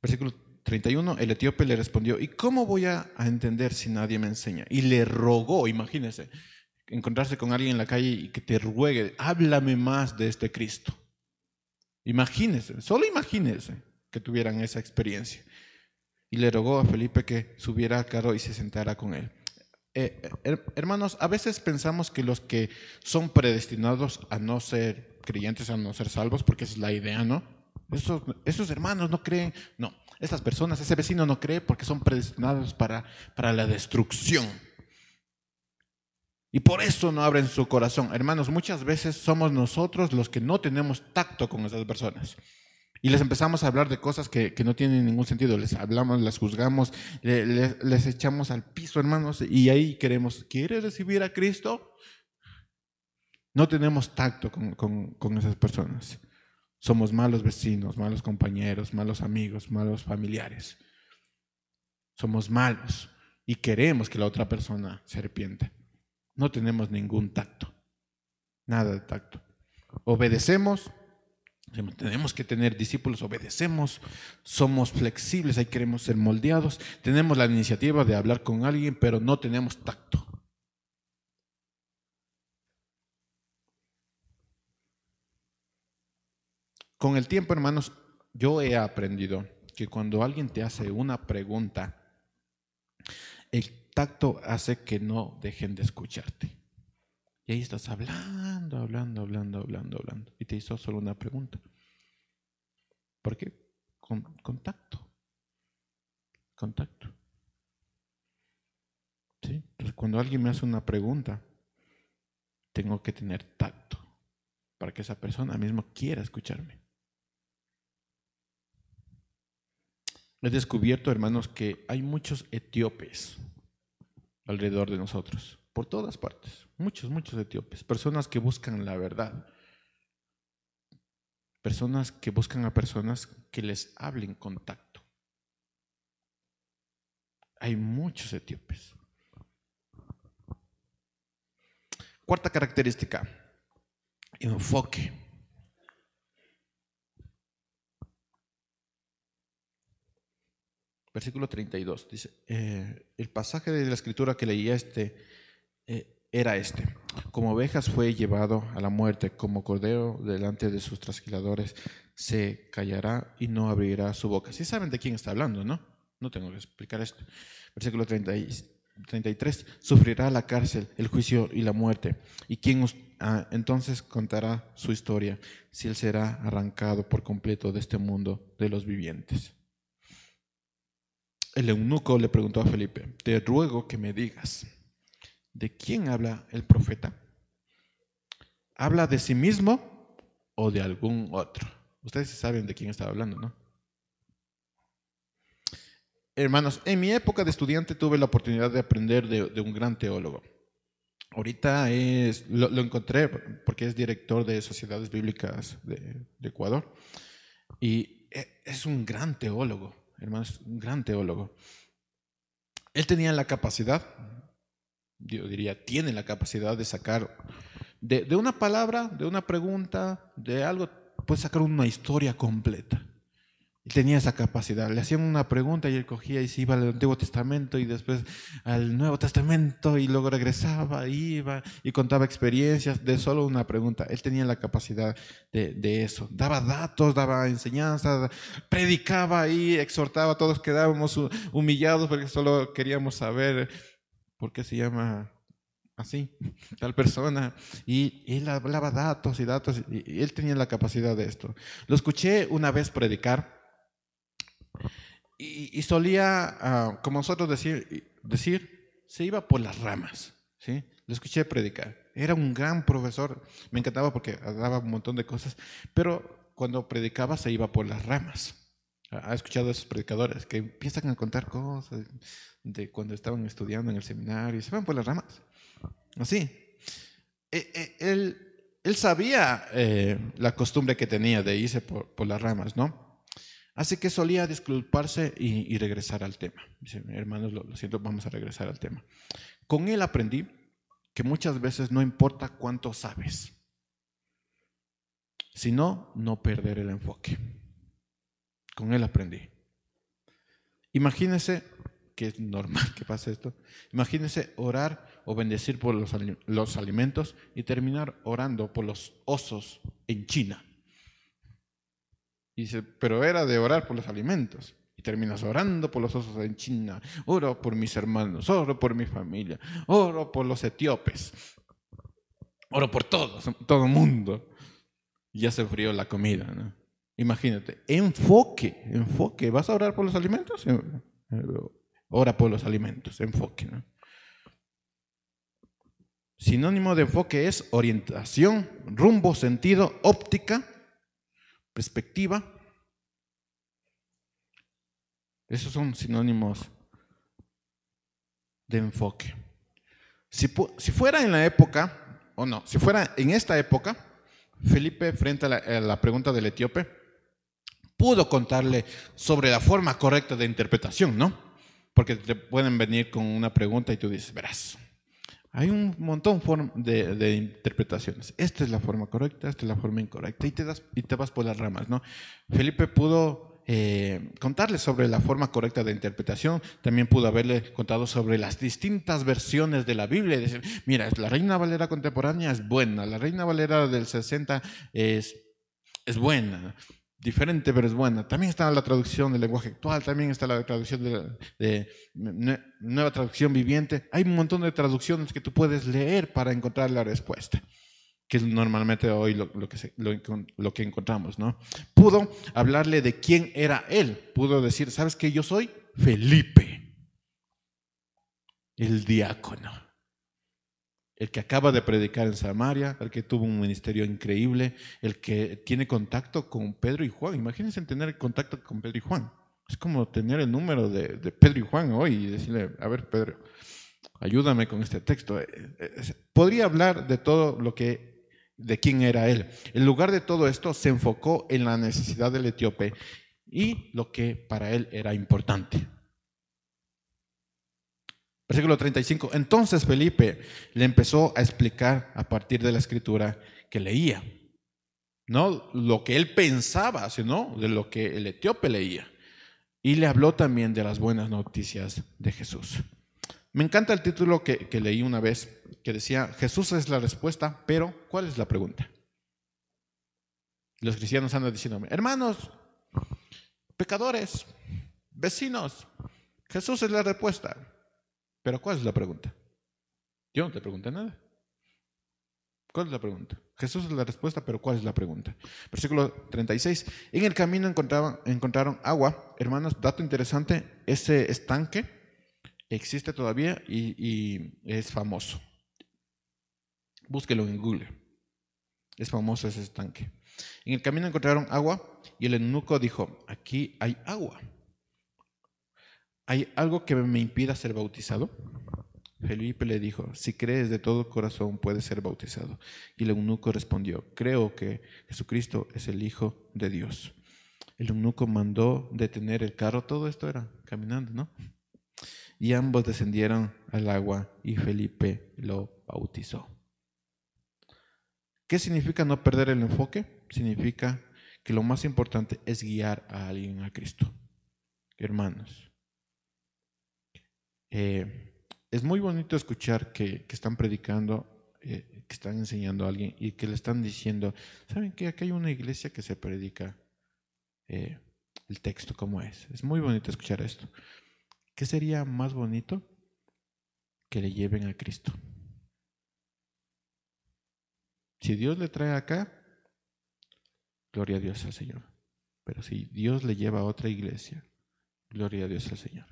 Versículo 31, el etíope le respondió, ¿y cómo voy a entender si nadie me enseña? Y le rogó, imagínense, encontrarse con alguien en la calle y que te ruegue, háblame más de este Cristo. Imagínense, solo imagínense que tuvieran esa experiencia. y le rogó a Felipe que subiera al carro y se sentara con él. Hermanos, a veces pensamos que los que son predestinados a no ser creyentes, a no ser salvos, porque esa es la idea, ¿no? Esos hermanos no creen, no, estas personas, ese vecino no cree porque son predestinados para la destrucción. Y por eso no abren su corazón. Hermanos, muchas veces somos nosotros los que no tenemos tacto con esas personas. Y les empezamos a hablar de cosas que no tienen ningún sentido. Les hablamos, las juzgamos, les echamos al piso, hermanos, y ahí ¿quiere recibir a Cristo? No tenemos tacto con esas personas. Somos malos vecinos, malos compañeros, malos amigos, malos familiares. Somos malos y queremos que la otra persona se arrepienta. No tenemos ningún tacto, nada de tacto. Obedecemos. Tenemos que tener discípulos, obedecemos, somos flexibles, ahí queremos ser moldeados, tenemos la iniciativa de hablar con alguien, pero no tenemos tacto. Con el tiempo, hermanos, yo he aprendido que cuando alguien te hace una pregunta, el tacto hace que no dejen de escucharte. Y ahí estás hablando, y te hizo solo una pregunta. ¿Por qué? Contacto. ¿Sí? Entonces, cuando alguien me hace una pregunta, tengo que tener tacto para que esa persona misma quiera escucharme. He descubierto, hermanos, que hay muchos etíopes alrededor de nosotros, por todas partes, muchos etíopes, personas que buscan la verdad, personas que buscan a personas que les hablen con tacto. Hay muchos etíopes. Cuarta característica, enfoque. Versículo 32, dice, el pasaje de la escritura que leía era este: como ovejas fue llevado a la muerte, como cordero delante de sus trasquiladores, se callará y no abrirá su boca. Sí saben de quién está hablando, ¿no? No tengo que explicar esto. Versículo 33, sufrirá la cárcel, el juicio y la muerte. ¿Y quién entonces contará su historia si él será arrancado por completo de este mundo de los vivientes? El eunuco le preguntó a Felipe: te ruego que me digas, ¿de quién habla el profeta? ¿Habla de sí mismo o de algún otro? Ustedes saben de quién estaba hablando, ¿no? Hermanos, en mi época de estudiante tuve la oportunidad de aprender de un gran teólogo. Ahorita lo encontré porque es director de Sociedades Bíblicas de Ecuador. Y es un gran teólogo, hermanos, un gran teólogo. Él tenía la capacidad, yo diría, tiene la capacidad de sacar de una palabra, de una pregunta, de algo, puede sacar una historia completa. Él tenía esa capacidad. Le hacían una pregunta y él cogía y se iba al Antiguo Testamento y después al Nuevo Testamento y luego regresaba, iba y contaba experiencias de solo una pregunta. Él tenía la capacidad de eso. Daba datos, daba enseñanzas, predicaba y exhortaba. A todos quedábamos humillados porque solo queríamos saber por qué se llama así, tal persona. Y él hablaba datos y datos y él tenía la capacidad de esto. Lo escuché una vez predicar. Y solía, como nosotros decir, se iba por las ramas, ¿sí? Lo escuché predicar. Era un gran profesor, me encantaba porque daba un montón de cosas, pero cuando predicaba se iba por las ramas. ¿Ha escuchado a esos predicadores que empiezan a contar cosas de cuando estaban estudiando en el seminario y se van por las ramas? Así. Él sabía la costumbre que tenía de irse por las ramas, ¿no? Así que solía disculparse y regresar al tema. Dice: hermanos, lo siento, vamos a regresar al tema. Con él aprendí que muchas veces no importa cuánto sabes, sino no perder el enfoque. Con él aprendí. Imagínense, que es normal que pase esto, imagínense orar o bendecir por los alimentos y terminar orando por los osos en China. Y dice: pero era de orar por los alimentos. terminas orando por los osos en China, oro por mis hermanos, oro por mi familia, oro por los etíopes, oro por todos, todo el mundo. Y ya se enfrió la comida, ¿no? Imagínate, enfoque. ¿Vas a orar por los alimentos? Ora por los alimentos, enfoque, ¿no? Sinónimo de enfoque es orientación, rumbo, sentido, óptica, perspectiva. Esos son sinónimos de enfoque. Si fuera en la época, o no, si fuera en esta época, Felipe, frente a la pregunta del etíope, pudo contarle sobre la forma correcta de interpretación, ¿no? Porque te pueden venir con una pregunta y tú dices, verás, hay un montón de interpretaciones. Esta es la forma correcta, esta es la forma incorrecta, y te vas por las ramas, ¿no? Felipe pudo contarle sobre la forma correcta de interpretación, también pudo haberle contado sobre las distintas versiones de la Biblia y decir, mira, la Reina Valera contemporánea es buena, la Reina Valera del 60 es buena, diferente pero es buena. También está la traducción del lenguaje actual, también está la traducción de nueva traducción viviente. Hay un montón de traducciones que tú puedes leer para encontrar la respuesta, que es normalmente hoy lo que encontramos, ¿no? Pudo hablarle de quién era él, pudo decir, ¿sabes qué? Yo soy Felipe, el diácono, el que acaba de predicar en Samaria, el que tuvo un ministerio increíble, el que tiene contacto con Pedro y Juan. Imagínense tener contacto con Pedro y Juan. Es como tener el número de Pedro y Juan hoy y decirle, a ver, Pedro, ayúdame con este texto. Podría hablar de todo de quién era él. En lugar de todo esto, se enfocó en la necesidad del etíope y lo que para él era importante. Versículo 35. Entonces Felipe le empezó a explicar a partir de la escritura que leía. No lo que él pensaba, sino de lo que el etíope leía. Y le habló también de las buenas noticias de Jesús. Me encanta el título que leí una vez, que decía, Jesús es la respuesta, pero ¿cuál es la pregunta? Los cristianos andan diciéndome, hermanos, pecadores, vecinos, Jesús es la respuesta. Pero ¿cuál es la pregunta? Yo no te pregunté nada. ¿Cuál es la pregunta? Jesús es la respuesta, pero ¿cuál es la pregunta? Versículo 36. En el camino encontraron agua. Hermanos, dato interesante, ese estanque existe todavía y es famoso. Búsquelo en Google. Es famoso ese estanque. En el camino encontraron agua y el eunuco dijo, aquí hay agua. ¿Hay algo que me impida ser bautizado? Felipe le dijo, si crees de todo corazón puedes ser bautizado. Y el eunuco respondió, creo que Jesucristo es el Hijo de Dios. El eunuco mandó detener el carro, todo esto era caminando, ¿no? Y ambos descendieron al agua y Felipe lo bautizó. ¿Qué significa no perder el enfoque? Significa que lo más importante es guiar a alguien a Cristo. Hermanos, es muy bonito escuchar que están predicando, que están enseñando a alguien y que le están diciendo, ¿saben qué? Aquí hay una iglesia que se predica el texto como es. Es muy bonito escuchar esto. ¿Qué sería más bonito? Que le lleven a Cristo. Si Dios le trae acá, gloria a Dios al Señor. Pero si Dios le lleva a otra iglesia, gloria a Dios al Señor.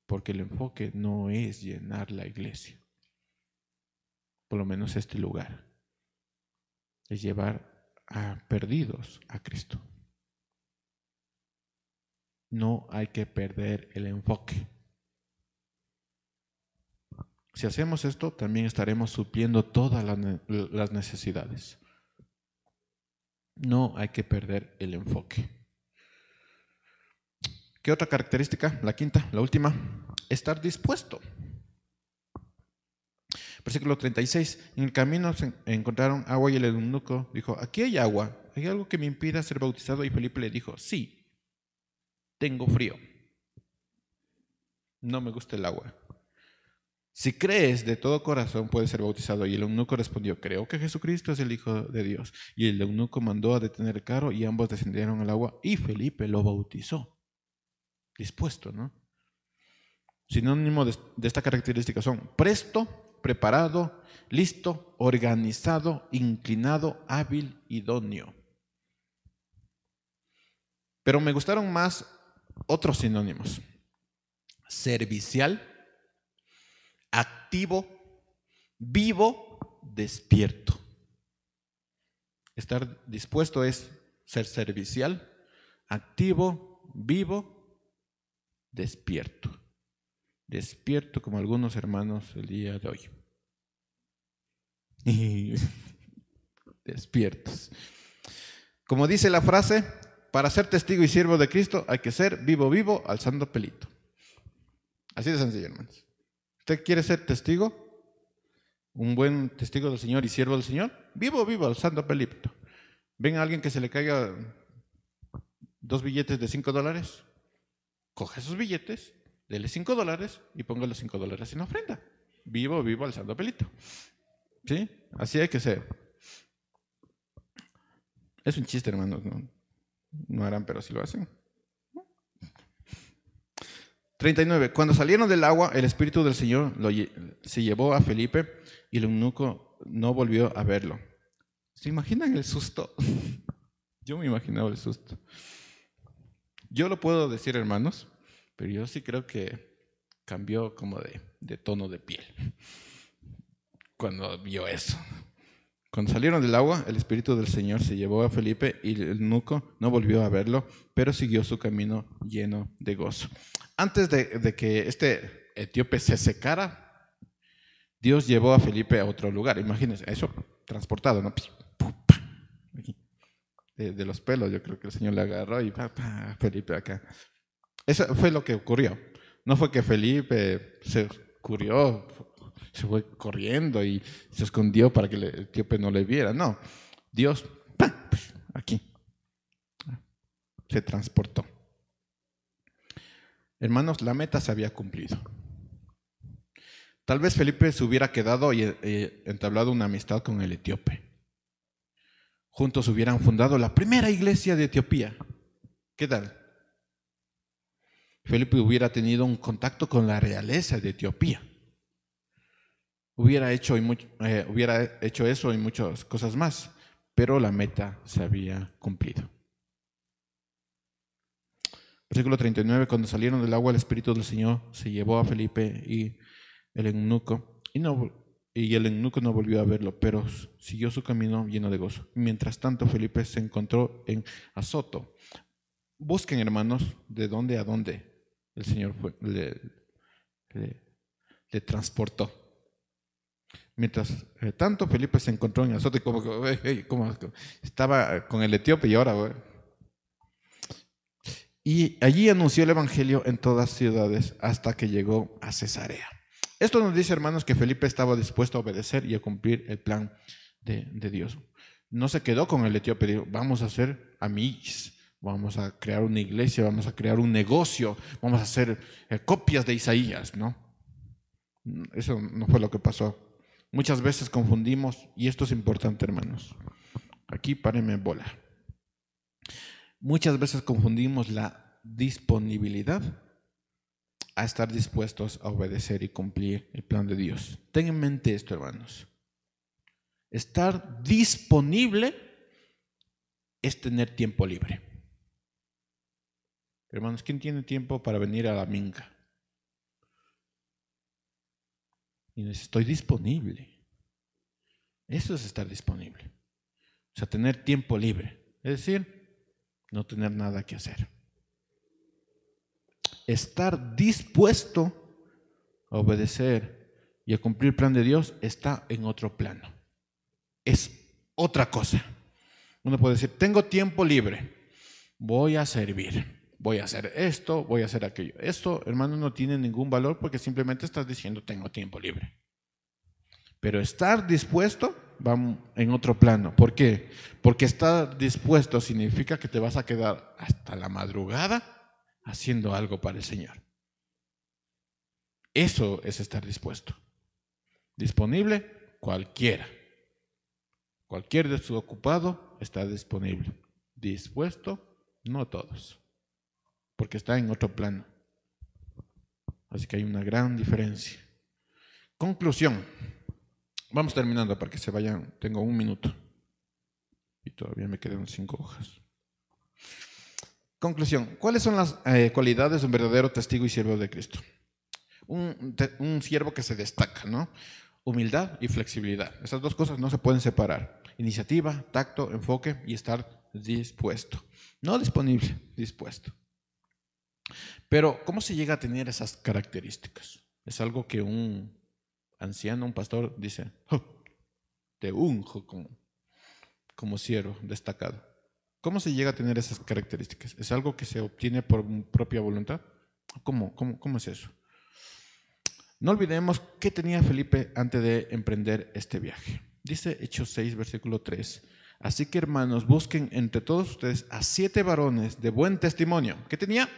Porque el enfoque no es llenar la iglesia, por lo menos este lugar, es llevar a perdidos a Cristo. No hay que perder el enfoque. Si hacemos esto, también estaremos supliendo todas las necesidades. No hay que perder el enfoque. ¿Qué otra característica? La quinta, la última, estar dispuesto. Versículo 36. En el camino se encontraron agua y el eunuco dijo, aquí hay agua, ¿hay algo que me impida ser bautizado? Y Felipe le dijo, sí, tengo frío, no me gusta el agua. Si crees de todo corazón puedes ser bautizado. Y el eunuco respondió, creo que Jesucristo es el Hijo de Dios. Y el eunuco mandó a detener el carro y ambos descendieron al agua y Felipe lo bautizó. Dispuesto, ¿no? Sinónimo de esta característica son presto, preparado, listo, organizado, inclinado, hábil, idóneo. Pero me gustaron más otros sinónimos. Servicial, activo, vivo, despierto. Estar dispuesto es ser servicial, activo, vivo, despierto. Despierto como algunos hermanos el día de hoy. Despiertos. Como dice la frase, para ser testigo y siervo de Cristo hay que ser vivo, vivo, alzando pelito. Así de sencillo, hermanos. ¿Usted quiere ser testigo? Un buen testigo del Señor y siervo del Señor, vivo, vivo, alzando pelito. ¿Ven a alguien que se le caiga 2 billetes de $5? Coge esos billetes, dele $5 y ponga los $5 en la ofrenda. Vivo, vivo, alzando pelito. ¿Sí? Así hay que ser. Es un chiste, hermanos. No harán, pero sí lo hacen. 39. Cuando salieron del agua, el Espíritu del Señor se llevó a Felipe y el eunuco no volvió a verlo. ¿Se imaginan el susto? Yo me imaginaba el susto. Yo lo puedo decir, hermanos, pero yo sí creo que cambió como de tono de piel cuando vio eso. Cuando salieron del agua, el Espíritu del Señor se llevó a Felipe y el eunuco no volvió a verlo, pero siguió su camino lleno de gozo. Antes de que este etíope se secara, Dios llevó a Felipe a otro lugar. Imagínense, eso transportado, ¿no? De los pelos, yo creo que el Señor le agarró y Felipe acá. Eso fue lo que ocurrió. No fue que Felipe se curió, se fue corriendo y se escondió para que el etíope no le viera. No, Dios, aquí, se transportó. Hermanos, la meta se había cumplido. Tal vez Felipe se hubiera quedado y entablado una amistad con el etíope. Juntos hubieran fundado la primera iglesia de Etiopía. ¿Qué tal? Felipe hubiera tenido un contacto con la realeza de Etiopía. Hubiera hecho eso y muchas cosas más, pero la meta se había cumplido. Versículo 39, cuando salieron del agua, el Espíritu del Señor se llevó a Felipe y el eunuco, y el eunuco no volvió a verlo, pero siguió su camino lleno de gozo. Mientras tanto, Felipe se encontró en Azoto. Busquen, hermanos, de dónde a dónde el Señor le transportó. Mientras tanto, Felipe se encontró en Azoto y como estaba con el etíope y ahora... Y allí anunció el evangelio en todas ciudades hasta que llegó a Cesarea. Esto nos dice, hermanos, que Felipe estaba dispuesto a obedecer y a cumplir el plan de Dios. No se quedó con el etíope, dijo, vamos a ser amigos, vamos a crear una iglesia, vamos a crear un negocio, vamos a hacer copias de Isaías, ¿no? Eso no fue lo que pasó. Muchas veces confundimos, y esto es importante, hermanos. Aquí párenme bola. Muchas veces confundimos la disponibilidad a estar dispuestos a obedecer y cumplir el plan de Dios. Ten en mente esto, hermanos. Estar disponible es tener tiempo libre. Hermanos, ¿quién tiene tiempo para venir a la minga? Y dice, estoy disponible. Eso es estar disponible. O sea, tener tiempo libre. Es decir, no tener nada que hacer. Estar dispuesto a obedecer y a cumplir el plan de Dios está en otro plano. Es otra cosa. Uno puede decir, tengo tiempo libre, voy a servir, voy a hacer esto, voy a hacer aquello. Esto, hermano, no tiene ningún valor porque simplemente estás diciendo, tengo tiempo libre. Pero estar dispuesto va en otro plano. ¿Por qué? Porque estar dispuesto significa que te vas a quedar hasta la madrugada haciendo algo para el Señor. Eso es estar dispuesto. Disponible, cualquiera. Cualquier desocupado está disponible. Dispuesto, no todos. porque está en otro plano. Así que hay una gran diferencia. Conclusión. Vamos terminando para que se vayan. Tengo 1 minuto. Y todavía me quedan 5 hojas. Conclusión. ¿Cuáles son las cualidades de un verdadero testigo y siervo de Cristo? Un siervo que se destaca, ¿no? Humildad y flexibilidad. Esas dos cosas no se pueden separar. Iniciativa, tacto, enfoque y estar dispuesto. No disponible, dispuesto. Pero, ¿cómo se llega a tener esas características? Es algo que un anciano, un pastor, dice, oh, te unjo como siervo destacado. ¿Cómo se llega a tener esas características? ¿Es algo que se obtiene por propia voluntad? ¿Cómo es eso? No olvidemos qué tenía Felipe antes de emprender este viaje. Dice Hechos 6, versículo 3. Así que, hermanos, busquen entre todos ustedes a 7 varones de buen testimonio. ¿Qué tenía?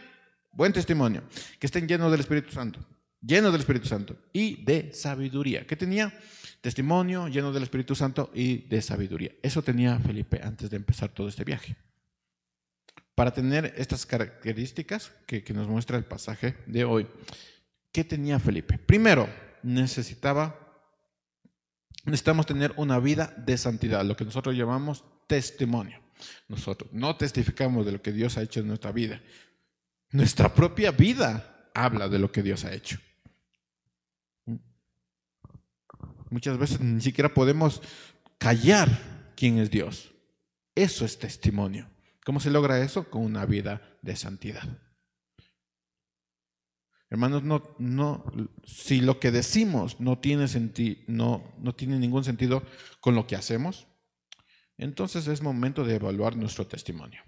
Buen testimonio. Que estén llenos del Espíritu Santo. Llenos del Espíritu Santo y de sabiduría. ¿Qué tenía? Testimonio, lleno del Espíritu Santo y de sabiduría. Eso tenía Felipe antes de empezar todo este viaje. Para tener estas características que nos muestra el pasaje de hoy, ¿qué tenía Felipe? Primero, necesitamos tener una vida de santidad, lo que nosotros llamamos testimonio. Nosotros no testificamos de lo que Dios ha hecho en nuestra vida. Nuestra propia vida habla de lo que Dios ha hecho. Muchas veces ni siquiera podemos callar quién es Dios. Eso es testimonio. ¿Cómo se logra eso? Con una vida de santidad. Hermanos, si lo que decimos no tiene ningún sentido con lo que hacemos, entonces es momento de evaluar nuestro testimonio.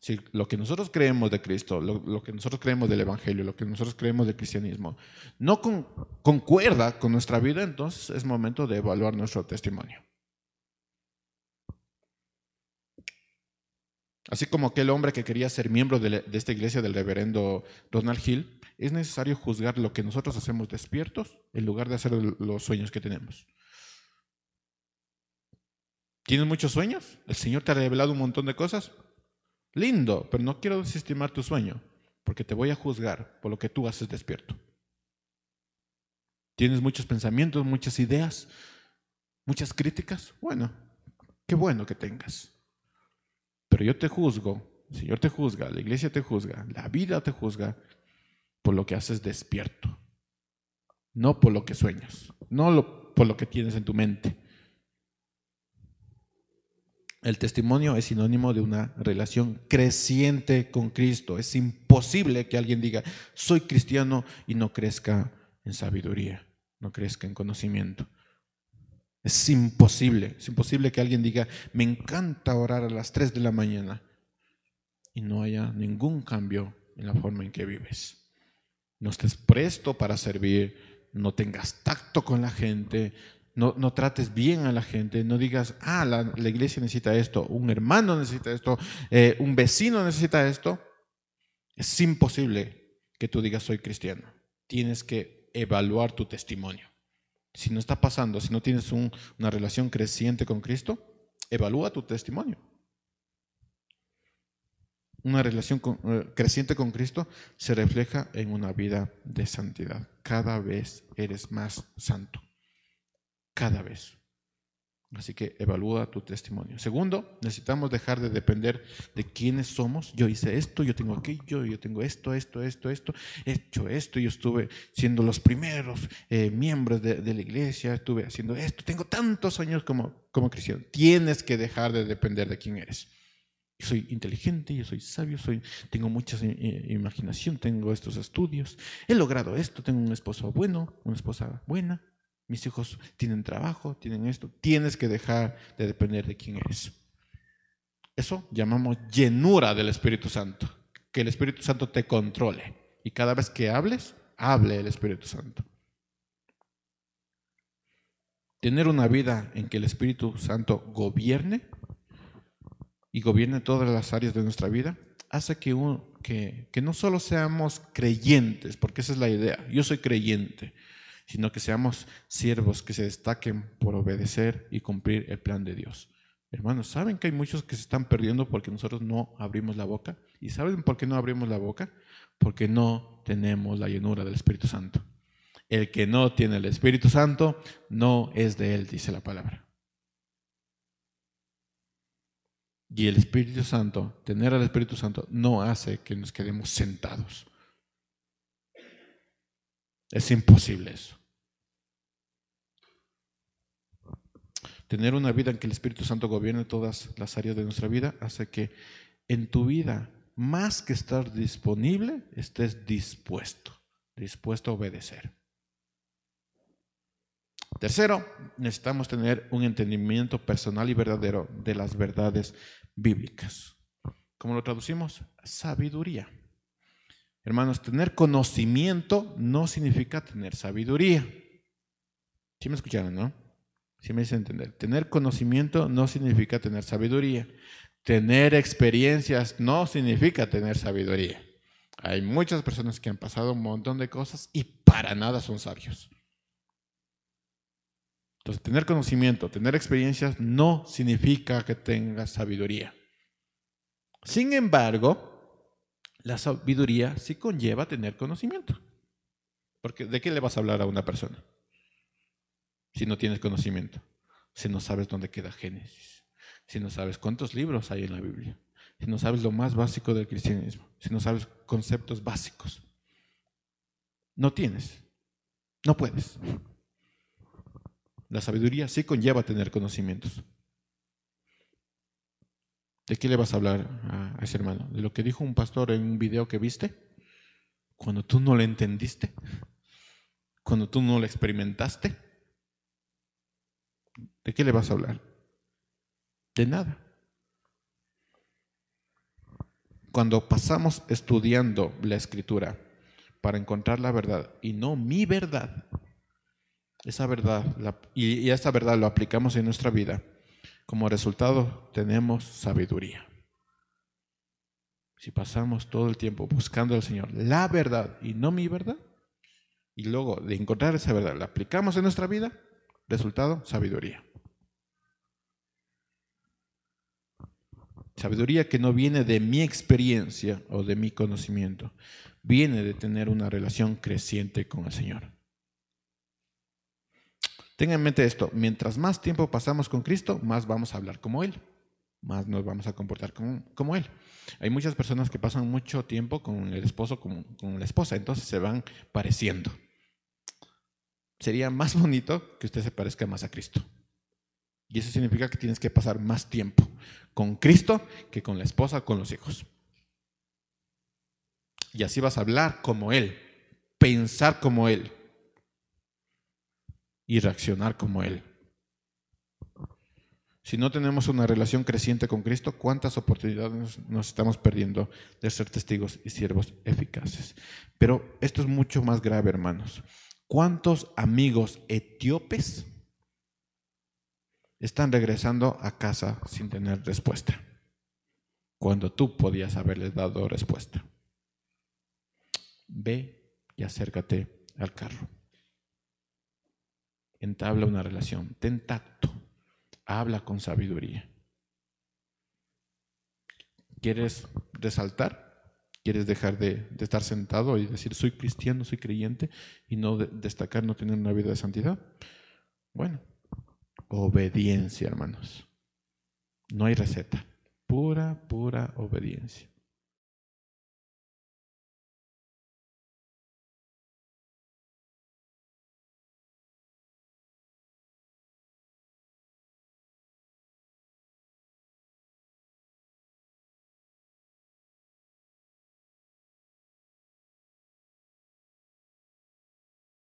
Si lo que nosotros creemos de Cristo, lo que nosotros creemos del Evangelio, lo que nosotros creemos del cristianismo, no concuerda con nuestra vida, entonces es momento de evaluar nuestro testimonio. Así como aquel hombre que quería ser miembro de esta iglesia del reverendo Donald Hill, es necesario juzgar lo que nosotros hacemos despiertos en lugar de hacer los sueños que tenemos. ¿Tienes muchos sueños? ¿El Señor te ha revelado un montón de cosas? Lindo, pero no quiero desestimar tu sueño, porque te voy a juzgar por lo que tú haces despierto. ¿Tienes muchos pensamientos, muchas ideas, muchas críticas? Bueno, qué bueno que tengas. Pero yo te juzgo, el Señor te juzga, la iglesia te juzga, la vida te juzga por lo que haces despierto, no por lo que sueñas, no por lo que tienes en tu mente. El testimonio es sinónimo de una relación creciente con Cristo. Es imposible que alguien diga, soy cristiano y no crezca en sabiduría, no crezca en conocimiento. Es imposible que alguien diga, me encanta orar a las 3 de la mañana y no haya ningún cambio en la forma en que vives. No estés presto para servir, no tengas tacto con la gente, no trates bien a la gente, no digas, la iglesia necesita esto, un hermano necesita esto, un vecino necesita esto. Es imposible que tú digas, soy cristiano. Tienes que evaluar tu testimonio. Si no está pasando, si no tienes una relación creciente con Cristo, evalúa tu testimonio. Una relación creciente con Cristo se refleja en una vida de santidad. Cada vez eres más santo. Cada vez. Así que evalúa tu testimonio. Segundo, necesitamos dejar de depender de quiénes somos. Yo hice esto, yo tengo aquello, yo tengo esto, he hecho esto, yo estuve siendo los primeros miembros de la iglesia, estuve haciendo esto, tengo tantos años como cristiano. Tienes que dejar de depender de quién eres. Yo soy inteligente, yo soy sabio, tengo mucha imaginación, tengo estos estudios, he logrado esto, tengo un esposo bueno, una esposa buena. Mis hijos tienen trabajo, tienen esto. Tienes que dejar de depender de quién eres. Eso llamamos llenura del Espíritu Santo. Que el Espíritu Santo te controle. Y cada vez que hables, hable el Espíritu Santo. Tener una vida en que el Espíritu Santo gobierne y gobierne todas las áreas de nuestra vida hace que no solo seamos creyentes, porque esa es la idea. Yo soy creyente, sino que seamos siervos que se destaquen por obedecer y cumplir el plan de Dios. Hermanos, ¿saben que hay muchos que se están perdiendo porque nosotros no abrimos la boca? ¿Y saben por qué no abrimos la boca? Porque no tenemos la llenura del Espíritu Santo. El que no tiene el Espíritu Santo no es de él, dice la palabra. Y el Espíritu Santo, tener al Espíritu Santo, no hace que nos quedemos sentados. Es imposible eso. Tener una vida en que el Espíritu Santo gobierne todas las áreas de nuestra vida hace que en tu vida, más que estar disponible, estés dispuesto a obedecer. Tercero, necesitamos tener un entendimiento personal y verdadero de las verdades bíblicas. ¿Cómo lo traducimos? Sabiduría. Hermanos, tener conocimiento no significa tener sabiduría. ¿Sí me escucharon, no? ¿Sí me hice entender? Tener conocimiento no significa tener sabiduría. Tener experiencias no significa tener sabiduría. Hay muchas personas que han pasado un montón de cosas y para nada son sabios. Entonces, tener conocimiento, tener experiencias no significa que tengas sabiduría. Sin embargo, la sabiduría sí conlleva tener conocimiento. Porque ¿de qué le vas a hablar a una persona si no tienes conocimiento? Si no sabes dónde queda Génesis, si no sabes cuántos libros hay en la Biblia, si no sabes lo más básico del cristianismo, si no sabes conceptos básicos. No tienes, no puedes. La sabiduría sí conlleva tener conocimientos. ¿De qué le vas a hablar a ese hermano? ¿De lo que dijo un pastor en un video que viste? Cuando tú no lo entendiste, cuando tú no lo experimentaste, ¿de qué le vas a hablar? De nada. Cuando pasamos estudiando la Escritura para encontrar la verdad y no mi verdad, esa verdad y esa verdad lo aplicamos en nuestra vida, como resultado tenemos sabiduría. Si pasamos todo el tiempo buscando al Señor la verdad y no mi verdad, y luego de encontrar esa verdad la aplicamos en nuestra vida, resultado, sabiduría. Sabiduría que no viene de mi experiencia o de mi conocimiento, viene de tener una relación creciente con el Señor. Tenga en mente esto, mientras más tiempo pasamos con Cristo, más vamos a hablar como Él, más nos vamos a comportar como Él. Hay muchas personas que pasan mucho tiempo con el esposo, con la esposa, entonces se van pareciendo. Sería más bonito que usted se parezca más a Cristo. Y eso significa que tienes que pasar más tiempo con Cristo que con la esposa o con los hijos. Y así vas a hablar como Él, pensar como Él y reaccionar como Él. Si no tenemos una relación creciente con Cristo, ¿cuántas oportunidades nos estamos perdiendo de ser testigos y siervos eficaces? Pero esto es mucho más grave, hermanos. ¿Cuántos amigos etíopes están regresando a casa sin tener respuesta, cuando tú podías haberles dado respuesta? Ve y acércate al carro. Entabla una relación, ten tacto, habla con sabiduría. ¿Quieres resaltar? ¿Quieres dejar de estar sentado y decir soy cristiano, soy creyente y no destacar, no tener una vida de santidad? Bueno, obediencia, hermanos. No hay receta, pura obediencia.